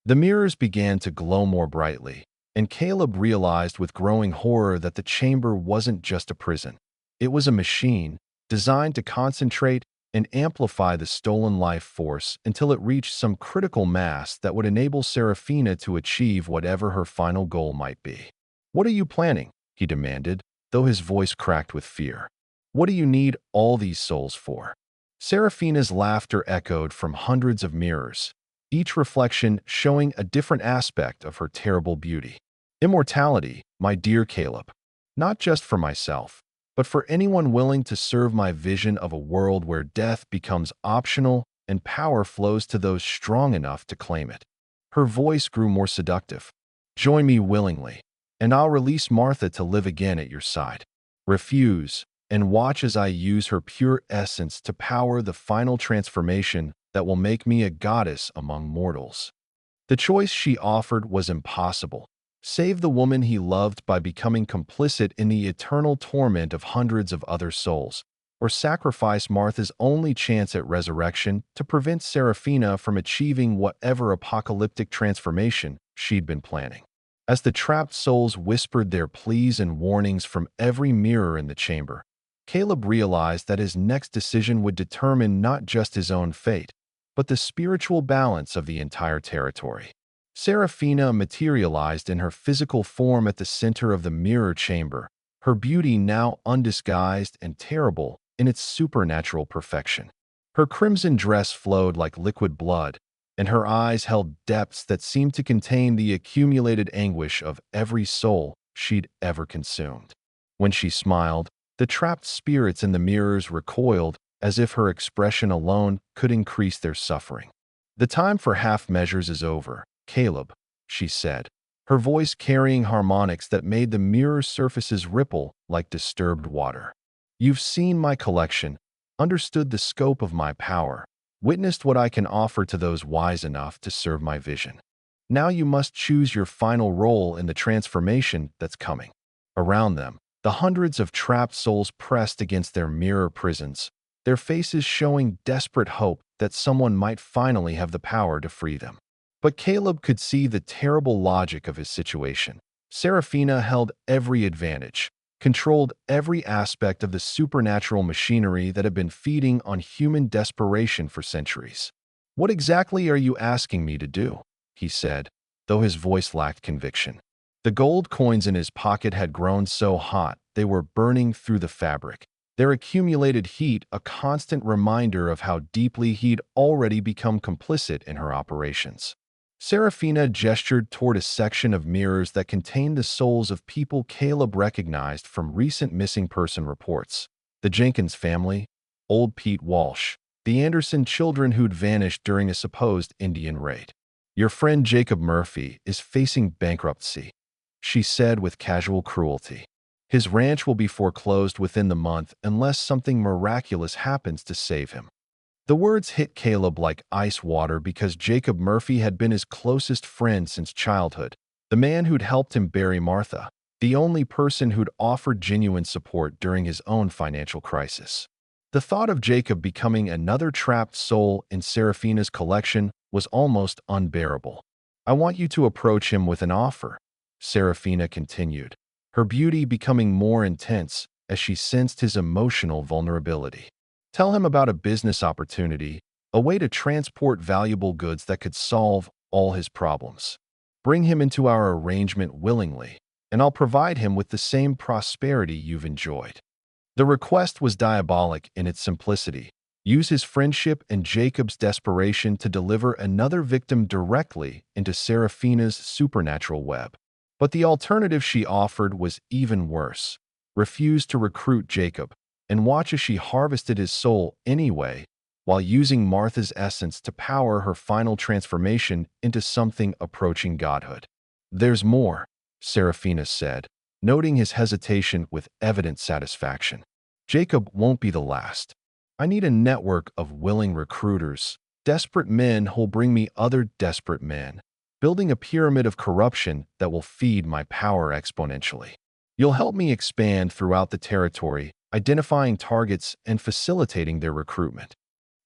The mirrors began to glow more brightly, and Caleb realized with growing horror that the chamber wasn't just a prison. It was a machine designed to concentrate and amplify the stolen life force until it reached some critical mass that would enable Serafina to achieve whatever her final goal might be. "What are you planning?" he demanded, though his voice cracked with fear. "What do you need all these souls for?" Serafina's laughter echoed from hundreds of mirrors, each reflection showing a different aspect of her terrible beauty. "Immortality, my dear Caleb. Not just for myself, but for anyone willing to serve my vision of a world where death becomes optional and power flows to those strong enough to claim it." Her voice grew more seductive. "Join me willingly, and I'll release Martha to live again at your side. Refuse, and watch as I use her pure essence to power the final transformation that will make me a goddess among mortals." The choice she offered was impossible. Save the woman he loved by becoming complicit in the eternal torment of hundreds of other souls, or sacrifice Martha's only chance at resurrection to prevent Serafina from achieving whatever apocalyptic transformation she'd been planning. As the trapped souls whispered their pleas and warnings from every mirror in the chamber, Caleb realized that his next decision would determine not just his own fate, but the spiritual balance of the entire territory. Serafina materialized in her physical form at the center of the mirror chamber, her beauty now undisguised and terrible in its supernatural perfection. Her crimson dress flowed like liquid blood, and her eyes held depths that seemed to contain the accumulated anguish of every soul she'd ever consumed. When she smiled, the trapped spirits in the mirrors recoiled as if her expression alone could increase their suffering. "The time for half measures is over, Caleb," she said, her voice carrying harmonics that made the mirror surfaces ripple like disturbed water. "You've seen my collection, understood the scope of my power, witnessed what I can offer to those wise enough to serve my vision. Now you must choose your final role in the transformation that's coming." Around them, the hundreds of trapped souls pressed against their mirror prisons, their faces showing desperate hope that someone might finally have the power to free them. But Caleb could see the terrible logic of his situation. Seraphina held every advantage, controlled every aspect of the supernatural machinery that had been feeding on human desperation for centuries. "What exactly are you asking me to do?" he said, though his voice lacked conviction. The gold coins in his pocket had grown so hot they were burning through the fabric, their accumulated heat a constant reminder of how deeply he'd already become complicit in her operations. Seraphina gestured toward a section of mirrors that contained the souls of people Caleb recognized from recent missing person reports. The Jenkins family, old Pete Walsh, the Anderson children who'd vanished during a supposed Indian raid. "Your friend Jacob Murphy is facing bankruptcy," she said with casual cruelty. "His ranch will be foreclosed within the month unless something miraculous happens to save him." The words hit Caleb like ice water because Jacob Murphy had been his closest friend since childhood, the man who'd helped him bury Martha, the only person who'd offered genuine support during his own financial crisis. The thought of Jacob becoming another trapped soul in Seraphina's collection was almost unbearable. "I want you to approach him with an offer," Seraphina continued, her beauty becoming more intense as she sensed his emotional vulnerability. "Tell him about a business opportunity, a way to transport valuable goods that could solve all his problems. Bring him into our arrangement willingly, and I'll provide him with the same prosperity you've enjoyed." The request was diabolic in its simplicity. Use his friendship and Jacob's desperation to deliver another victim directly into Seraphina's supernatural web. But the alternative she offered was even worse. Refuse to recruit Jacob, and watch as she harvested his soul anyway, while using Martha's essence to power her final transformation into something approaching godhood. "There's more," Seraphina said, noting his hesitation with evident satisfaction. "Jacob won't be the last. I need a network of willing recruiters, desperate men who'll bring me other desperate men, building a pyramid of corruption that will feed my power exponentially. You'll help me expand throughout the territory, identifying targets and facilitating their recruitment."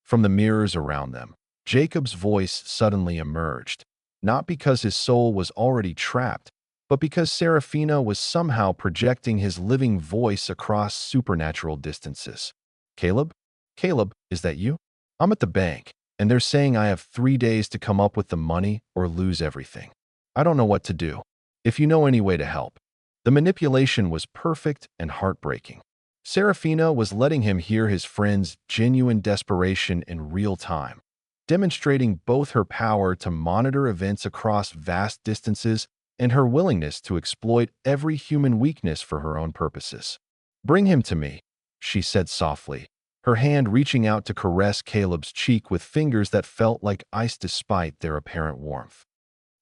From the mirrors around them, Jacob's voice suddenly emerged, not because his soul was already trapped, but because Seraphina was somehow projecting his living voice across supernatural distances. "Caleb? Caleb, is that you? I'm at the bank, and they're saying I have 3 days to come up with the money or lose everything. I don't know what to do. If you know any way to help." The manipulation was perfect and heartbreaking. Seraphina was letting him hear his friend's genuine desperation in real time, demonstrating both her power to monitor events across vast distances and her willingness to exploit every human weakness for her own purposes. "Bring him to me," she said softly, her hand reaching out to caress Caleb's cheek with fingers that felt like ice despite their apparent warmth.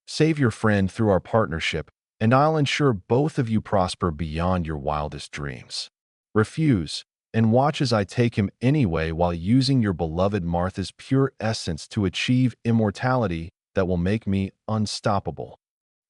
"Save your friend through our partnership, and I'll ensure both of you prosper beyond your wildest dreams. Refuse, and watch as I take him anyway while using your beloved Martha's pure essence to achieve immortality that will make me unstoppable."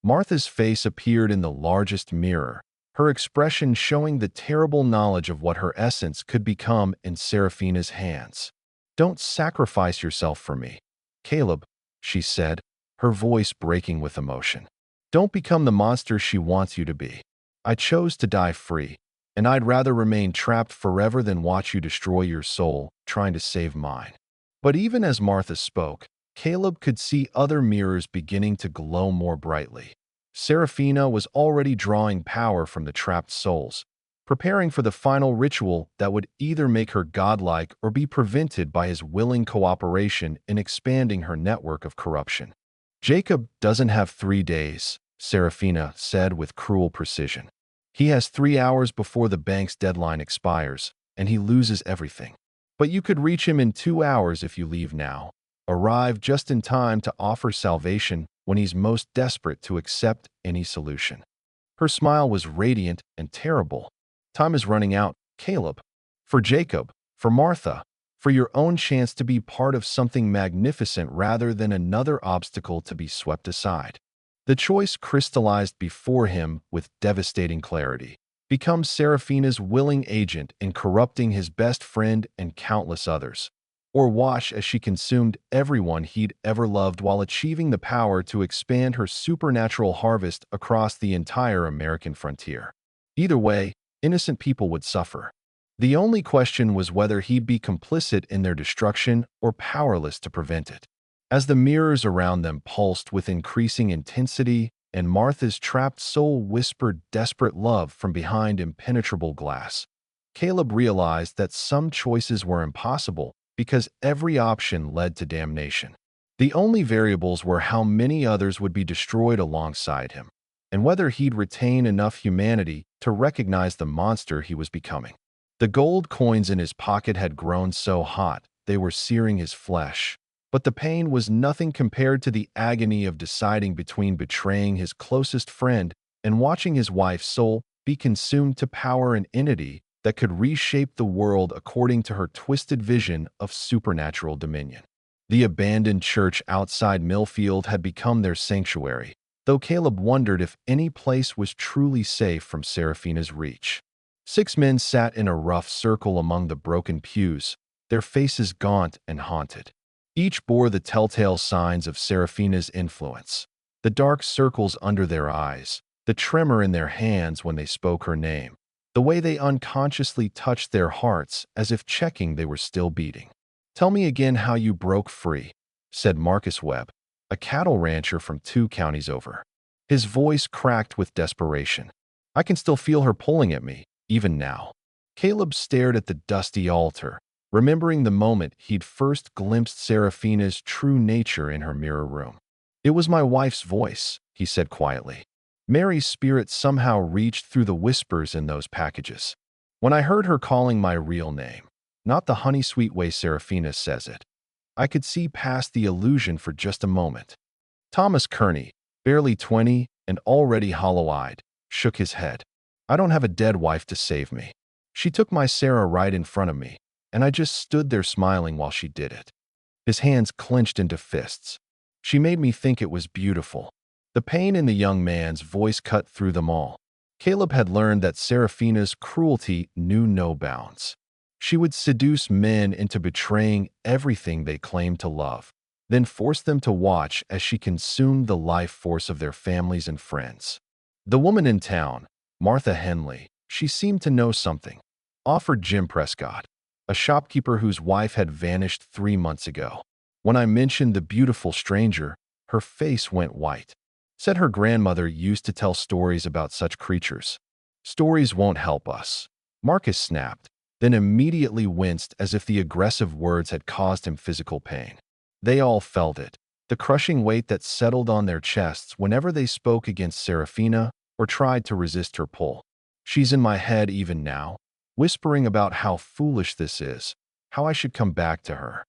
Martha's face appeared in the largest mirror, her expression showing the terrible knowledge of what her essence could become in Seraphina's hands. "Don't sacrifice yourself for me, Caleb," she said, her voice breaking with emotion. "Don't become the monster she wants you to be. I chose to die free, and I'd rather remain trapped forever than watch you destroy your soul trying to save mine." But even as Martha spoke, Caleb could see other mirrors beginning to glow more brightly. Seraphina was already drawing power from the trapped souls, preparing for the final ritual that would either make her godlike or be prevented by his willing cooperation in expanding her network of corruption. "Jacob doesn't have 3 days," Seraphina said with cruel precision. "He has 3 hours before the bank's deadline expires, and he loses everything. But you could reach him in 2 hours if you leave now. Arrive just in time to offer salvation when he's most desperate to accept any solution." Her smile was radiant and terrible. "Time is running out, Caleb. For Jacob, for Martha, for your own chance to be part of something magnificent rather than another obstacle to be swept aside. The choice crystallized before him with devastating clarity. Become Serafina's willing agent in corrupting his best friend and countless others, or watch as she consumed everyone he'd ever loved while achieving the power to expand her supernatural harvest across the entire American frontier. Either way, innocent people would suffer. The only question was whether he'd be complicit in their destruction or powerless to prevent it. As the mirrors around them pulsed with increasing intensity, and Martha's trapped soul whispered desperate love from behind impenetrable glass, Caleb realized that some choices were impossible because every option led to damnation. The only variables were how many others would be destroyed alongside him, and whether he'd retain enough humanity to recognize the monster he was becoming. The gold coins in his pocket had grown so hot they were searing his flesh, but the pain was nothing compared to the agony of deciding between betraying his closest friend and watching his wife's soul be consumed to power an entity that could reshape the world according to her twisted vision of supernatural dominion. The abandoned church outside Millfield had become their sanctuary, though Caleb wondered if any place was truly safe from Serafina's reach. 6 men sat in a rough circle among the broken pews, their faces gaunt and haunted. Each bore the telltale signs of Serafina's influence: the dark circles under their eyes, the tremor in their hands when they spoke her name, the way they unconsciously touched their hearts as if checking they were still beating. "Tell me again how you broke free," said Marcus Webb, a cattle rancher from 2 counties over. His voice cracked with desperation. "I can still feel her pulling at me, even now." Caleb stared at the dusty altar, remembering the moment he'd first glimpsed Serafina's true nature in her mirror room. "It was my wife's voice," he said quietly. "Mary's spirit somehow reached through the whispers in those packages. When I heard her calling my real name, not the honey-sweet way Serafina says it, I could see past the illusion for just a moment." Thomas Kearney, barely 20 and already hollow-eyed, shook his head. "I don't have a dead wife to save me. She took my Sarah right in front of me, and I just stood there smiling while she did it." His hands clenched into fists. "She made me think it was beautiful." The pain in the young man's voice cut through them all. Caleb had learned that Serafina's cruelty knew no bounds. She would seduce men into betraying everything they claimed to love, then force them to watch as she consumed the life force of their families and friends. The woman in town, Martha Henley, she seemed to know something, offered Jim Prescott, a shopkeeper whose wife had vanished 3 months ago. When I mentioned the beautiful stranger, her face went white. Said her grandmother used to tell stories about such creatures. "Stories won't help us," Marcus snapped, then immediately winced as if the aggressive words had caused him physical pain. They all felt it, the crushing weight that settled on their chests whenever they spoke against Serafina or tried to resist her pull. "She's in my head even now, whispering about how foolish this is, how I should come back to her."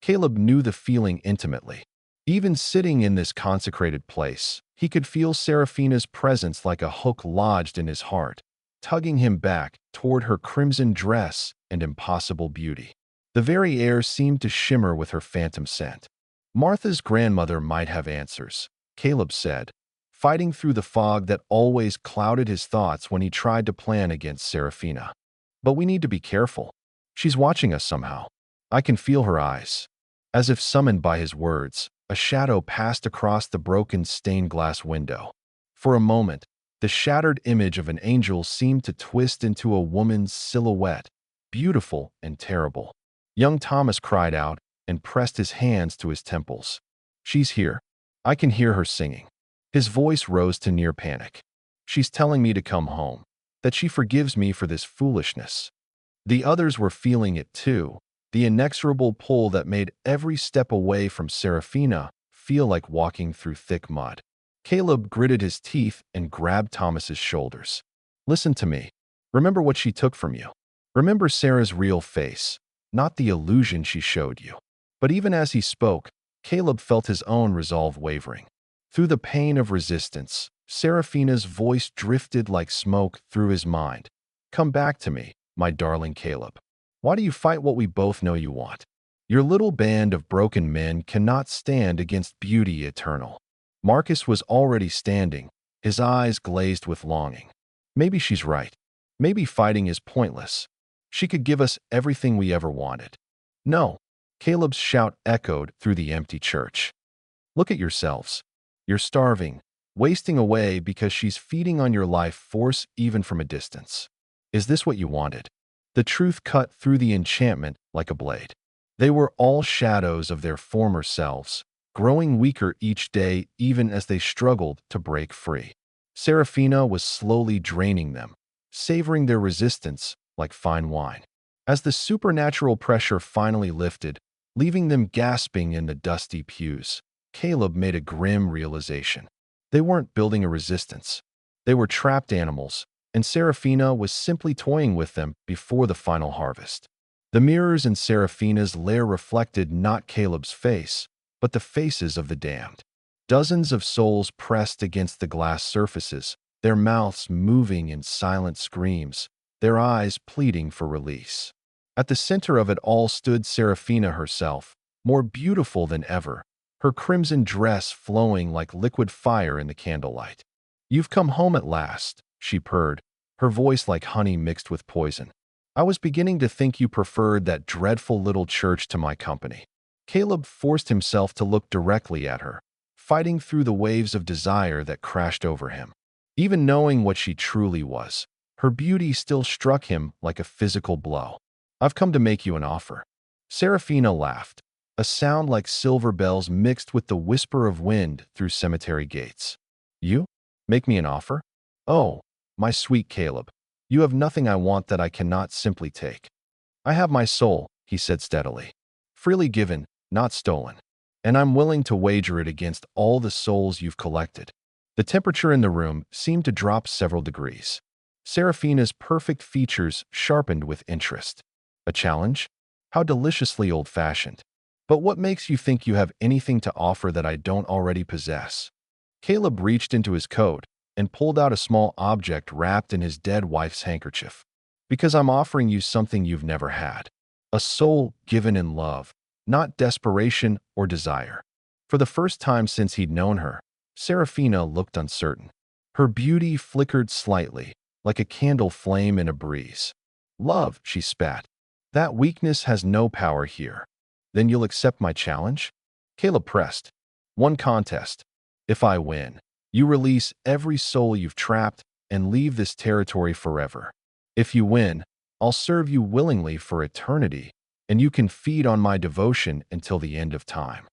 Caleb knew the feeling intimately. Even sitting in this consecrated place, he could feel Serafina's presence like a hook lodged in his heart, tugging him back toward her crimson dress and impossible beauty. The very air seemed to shimmer with her phantom scent. Martha's grandmother might have answers, Caleb said, fighting through the fog that always clouded his thoughts when he tried to plan against Serafina. "But we need to be careful. She's watching us somehow. I can feel her eyes." As if summoned by his words, a shadow passed across the broken stained glass window. For a moment, the shattered image of an angel seemed to twist into a woman's silhouette, beautiful and terrible. Young Thomas cried out and pressed his hands to his temples. "She's here. I can hear her singing." His voice rose to near panic. "She's telling me to come home, that she forgives me for this foolishness." The others were feeling it too, the inexorable pull that made every step away from Serafina feel like walking through thick mud. Caleb gritted his teeth and grabbed Thomas's shoulders. "Listen to me. Remember what she took from you. Remember Sarah's real face, not the illusion she showed you." But even as he spoke, Caleb felt his own resolve wavering. Through the pain of resistance, Serafina's voice drifted like smoke through his mind. "Come back to me, my darling Caleb. Why do you fight what we both know you want? Your little band of broken men cannot stand against beauty eternal. Marcus was already standing, his eyes glazed with longing. Maybe she's right. Maybe fighting is pointless. She could give us everything we ever wanted. No, Caleb's shout echoed through the empty church. Look at yourselves. You're starving, wasting away because she's feeding on your life force even from a distance. Is this what you wanted? The truth cut through the enchantment like a blade. They were all shadows of their former selves, growing weaker each day even as they struggled to break free. Serafina was slowly draining them, savoring their resistance like fine wine. As the supernatural pressure finally lifted, leaving them gasping in the dusty pews, Caleb made a grim realization. They weren't building a resistance. They were trapped animals, and Serafina was simply toying with them before the final harvest. The mirrors in Serafina's lair reflected not Caleb's face, but the faces of the damned. Dozens of souls pressed against the glass surfaces, their mouths moving in silent screams, their eyes pleading for release. At the center of it all stood Serafina herself, more beautiful than ever, her crimson dress flowing like liquid fire in the candlelight. "You've come home at last," she purred, her voice like honey mixed with poison. "I was beginning to think you preferred that dreadful little church to my company." Caleb forced himself to look directly at her, fighting through the waves of desire that crashed over him. Even knowing what she truly was, her beauty still struck him like a physical blow. "I've come to make you an offer." Serafina laughed, a sound like silver bells mixed with the whisper of wind through cemetery gates. "You? Make me an offer? Oh, my sweet Caleb, you have nothing I want that I cannot simply take." "I have my soul," he said steadily. "Freely given, not stolen. And I'm willing to wager it against all the souls you've collected." The temperature in the room seemed to drop several degrees. Serafina's perfect features sharpened with interest. A challenge? How deliciously old-fashioned. "But what makes you think you have anything to offer that I don't already possess?" Caleb reached into his coat and pulled out a small object wrapped in his dead wife's handkerchief. "Because I'm offering you something you've never had. A soul given in love, not desperation or desire." For the first time since he'd known her, Serafina looked uncertain. Her beauty flickered slightly, like a candle flame in a breeze. "Love," she spat. "That weakness has no power here." "Then you'll accept my challenge?" Caleb pressed. "One contest. If I win, you release every soul you've trapped and leave this territory forever. If you win, I'll serve you willingly for eternity, and you can feed on my devotion until the end of time."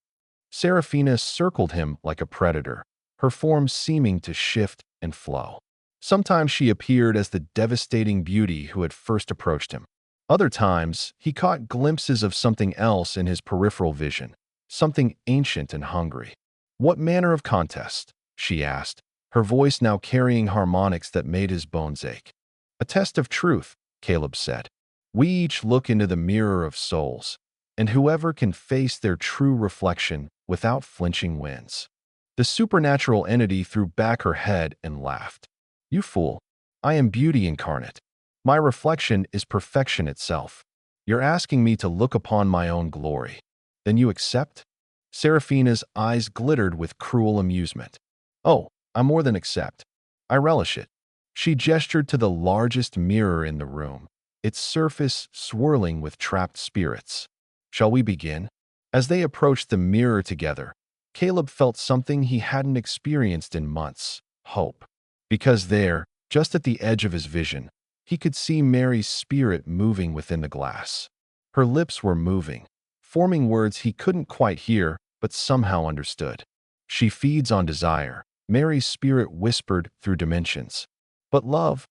Serafina circled him like a predator, her form seeming to shift and flow. Sometimes she appeared as the devastating beauty who had first approached him. Other times, he caught glimpses of something else in his peripheral vision, something ancient and hungry. "What manner of contest?" she asked, her voice now carrying harmonics that made his bones ache. "A test of truth," Caleb said. "We each look into the mirror of souls, and whoever can face their true reflection without flinching wins." The supernatural entity threw back her head and laughed. "You fool. I am beauty incarnate. My reflection is perfection itself. You're asking me to look upon my own glory. Then you accept?" Serafina's eyes glittered with cruel amusement. "Oh, I more than accept. I relish it." She gestured to the largest mirror in the room, its surface swirling with trapped spirits. "Shall we begin?" As they approached the mirror together, Caleb felt something he hadn't experienced in months: hope. Because there, just at the edge of his vision, he could see Mary's spirit moving within the glass. Her lips were moving, forming words he couldn't quite hear, but somehow understood. "She feeds on desire," Mary's spirit whispered through dimensions. "But love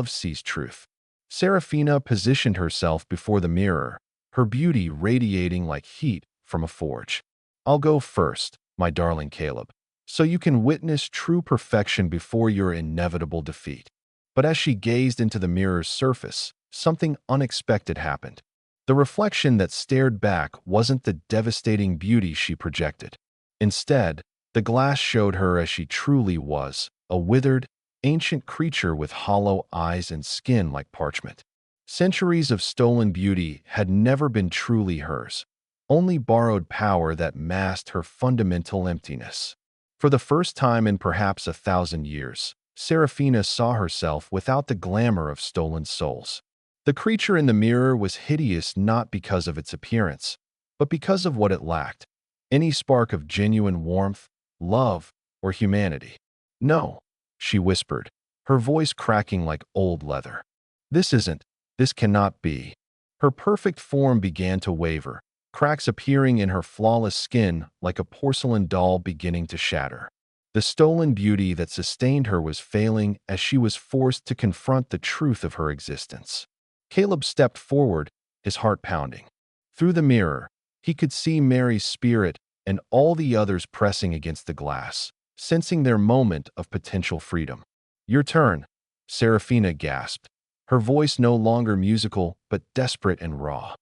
sees truth." Serafina positioned herself before the mirror, her beauty radiating like heat from a forge. "I'll go first, my darling Caleb, so you can witness true perfection before your inevitable defeat." But as she gazed into the mirror's surface, something unexpected happened. The reflection that stared back wasn't the devastating beauty she projected. Instead, the glass showed her as she truly was, a withered, ancient creature with hollow eyes and skin like parchment. Centuries of stolen beauty had never been truly hers, only borrowed power that masked her fundamental emptiness. For the first time in perhaps 1,000 years, Serafina saw herself without the glamour of stolen souls. The creature in the mirror was hideous not because of its appearance, but because of what it lacked: any spark of genuine warmth, love, or humanity. "No," she whispered, her voice cracking like old leather. "This isn't, this cannot be." Her perfect form began to waver, cracks appearing in her flawless skin like a porcelain doll beginning to shatter. The stolen beauty that sustained her was failing as she was forced to confront the truth of her existence. Caleb stepped forward, his heart pounding. Through the mirror, he could see Mary's spirit and all the others pressing against the glass, sensing their moment of potential freedom. "Your turn," Serafina gasped, her voice no longer musical but desperate and raw.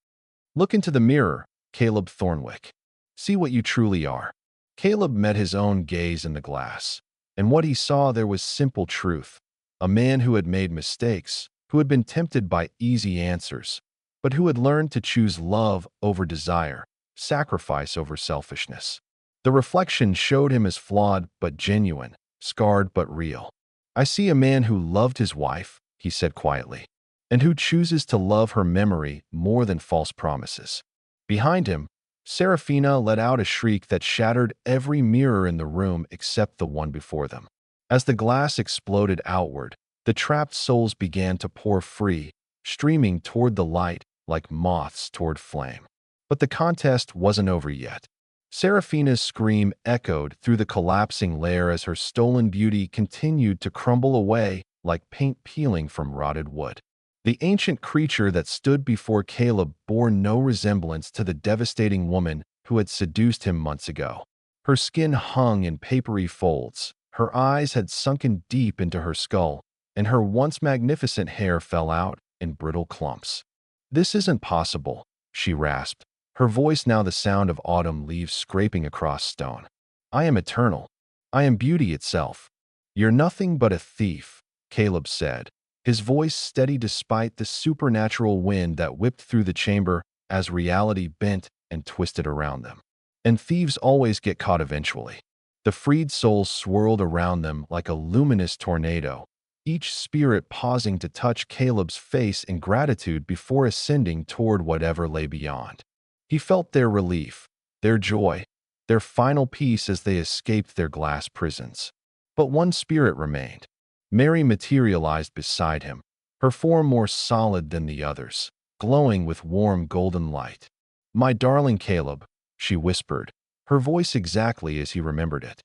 "Look into the mirror, Caleb Thornwick. See what you truly are." Caleb met his own gaze in the glass, and what he saw there was simple truth: a man who had made mistakes, who had been tempted by easy answers, but who had learned to choose love over desire, sacrifice over selfishness. The reflection showed him as flawed but genuine, scarred but real. "I see a man who loved his wife," he said quietly, "and who chooses to love her memory more than false promises." Behind him, Serafina let out a shriek that shattered every mirror in the room except the one before them. As the glass exploded outward, the trapped souls began to pour free, streaming toward the light like moths toward flame. But the contest wasn't over yet. Serafina's scream echoed through the collapsing lair as her stolen beauty continued to crumble away like paint peeling from rotted wood. The ancient creature that stood before Caleb bore no resemblance to the devastating woman who had seduced him months ago. Her skin hung in papery folds, her eyes had sunken deep into her skull, and her once magnificent hair fell out in brittle clumps. "This isn't possible," she rasped, her voice now the sound of autumn leaves scraping across stone. "I am eternal. I am beauty itself." "You're nothing but a thief," Caleb said, his voice steady despite the supernatural wind that whipped through the chamber as reality bent and twisted around them. "And thieves always get caught eventually." The freed souls swirled around them like a luminous tornado, each spirit pausing to touch Caleb's face in gratitude before ascending toward whatever lay beyond. He felt their relief, their joy, their final peace as they escaped their glass prisons. But one spirit remained. Mary materialized beside him, her form more solid than the others, glowing with warm golden light. "My darling Caleb," she whispered, her voice exactly as he remembered it.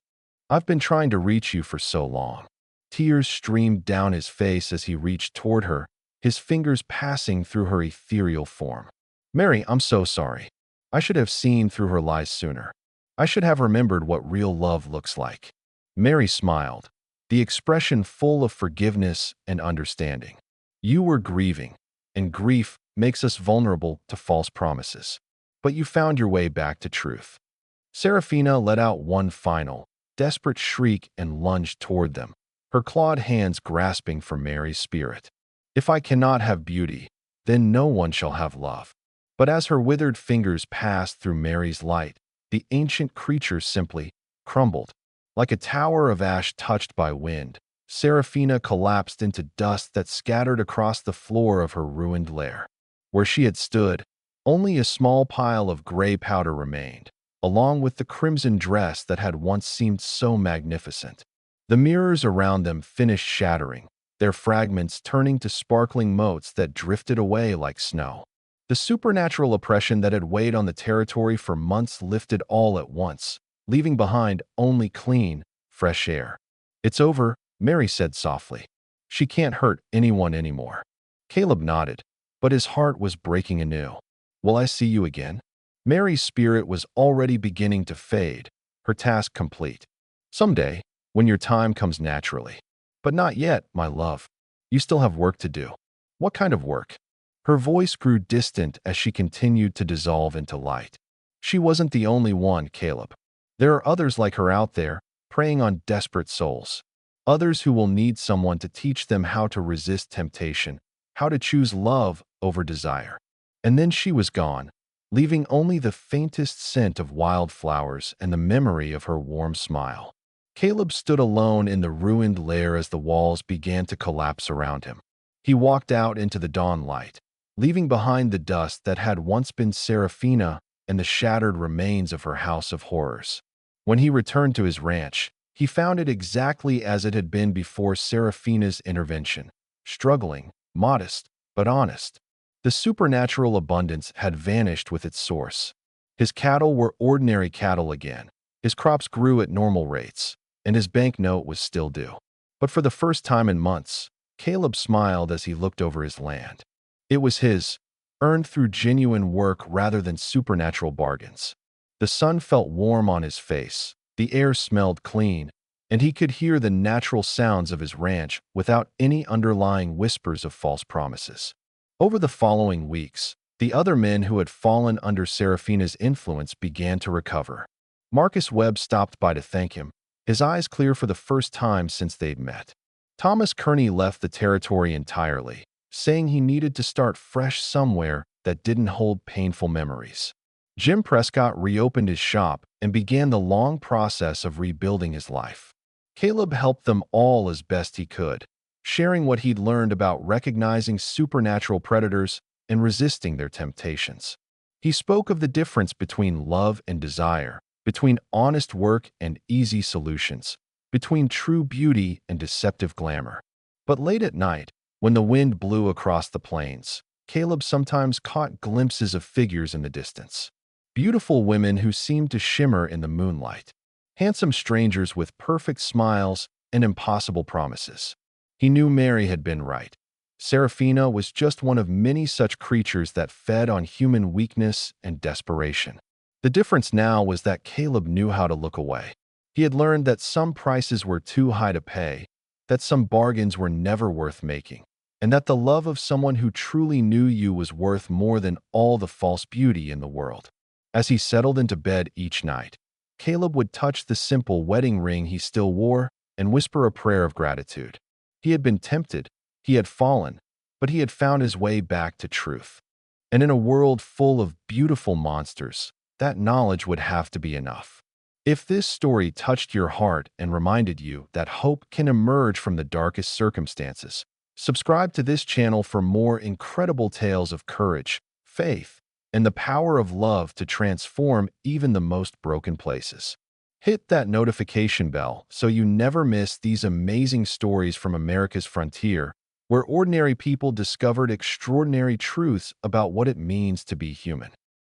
"I've been trying to reach you for so long." Tears streamed down his face as he reached toward her, his fingers passing through her ethereal form. "Mary, I'm so sorry. I should have seen through her lies sooner. I should have remembered what real love looks like." Mary smiled, the expression full of forgiveness and understanding. "You were grieving, and grief makes us vulnerable to false promises. But you found your way back to truth." Serafina let out one final, desperate shriek and lunged toward them, her clawed hands grasping for Mary's spirit. "If I cannot have beauty, then no one shall have love." But as her withered fingers passed through Mary's light, the ancient creature simply crumbled. Like a tower of ash touched by wind, Serafina collapsed into dust that scattered across the floor of her ruined lair. Where she had stood, only a small pile of gray powder remained, along with the crimson dress that had once seemed so magnificent. The mirrors around them finished shattering, their fragments turning to sparkling motes that drifted away like snow. The supernatural oppression that had weighed on the territory for months lifted all at once, leaving behind only clean, fresh air. "It's over," Mary said softly. "She can't hurt anyone anymore." Caleb nodded, but his heart was breaking anew. "Will I see you again?" Mary's spirit was already beginning to fade, her task complete. "Someday, when your time comes naturally. But not yet, my love. You still have work to do." "What kind of work?" Her voice grew distant as she continued to dissolve into light. "She wasn't the only one, Caleb. There are others like her out there, preying on desperate souls. Others who will need someone to teach them how to resist temptation, how to choose love over desire. And then she was gone, leaving only the faintest scent of wildflowers and the memory of her warm smile. Caleb stood alone in the ruined lair as the walls began to collapse around him. He walked out into the dawn light, leaving behind the dust that had once been Seraphina and the shattered remains of her house of horrors. When he returned to his ranch, he found it exactly as it had been before Seraphina's intervention, struggling, modest, but honest. The supernatural abundance had vanished with its source. His cattle were ordinary cattle again. His crops grew at normal rates, and his banknote was still due. But for the first time in months, Caleb smiled as he looked over his land. It was his, earned through genuine work rather than supernatural bargains. The sun felt warm on his face, the air smelled clean, and he could hear the natural sounds of his ranch without any underlying whispers of false promises. Over the following weeks, the other men who had fallen under Seraphina's influence began to recover. Marcus Webb stopped by to thank him, his eyes clear for the first time since they'd met. Thomas Kearney left the territory entirely, saying he needed to start fresh somewhere that didn't hold painful memories. Jim Prescott reopened his shop and began the long process of rebuilding his life. Caleb helped them all as best he could, sharing what he'd learned about recognizing supernatural predators and resisting their temptations. He spoke of the difference between love and desire, between honest work and easy solutions, between true beauty and deceptive glamour. But late at night, when the wind blew across the plains, Caleb sometimes caught glimpses of figures in the distance. Beautiful women who seemed to shimmer in the moonlight. Handsome strangers with perfect smiles and impossible promises. He knew Mary had been right. Seraphina was just one of many such creatures that fed on human weakness and desperation. The difference now was that Caleb knew how to look away. He had learned that some prices were too high to pay, that some bargains were never worth making, and that the love of someone who truly knew you was worth more than all the false beauty in the world. As he settled into bed each night, Caleb would touch the simple wedding ring he still wore and whisper a prayer of gratitude. He had been tempted, he had fallen, but he had found his way back to truth. And in a world full of beautiful monsters, that knowledge would have to be enough. If this story touched your heart and reminded you that hope can emerge from the darkest circumstances, subscribe to this channel for more incredible tales of courage, faith, and the power of love to transform even the most broken places. Hit that notification bell so you never miss these amazing stories from America's frontier, where ordinary people discovered extraordinary truths about what it means to be human.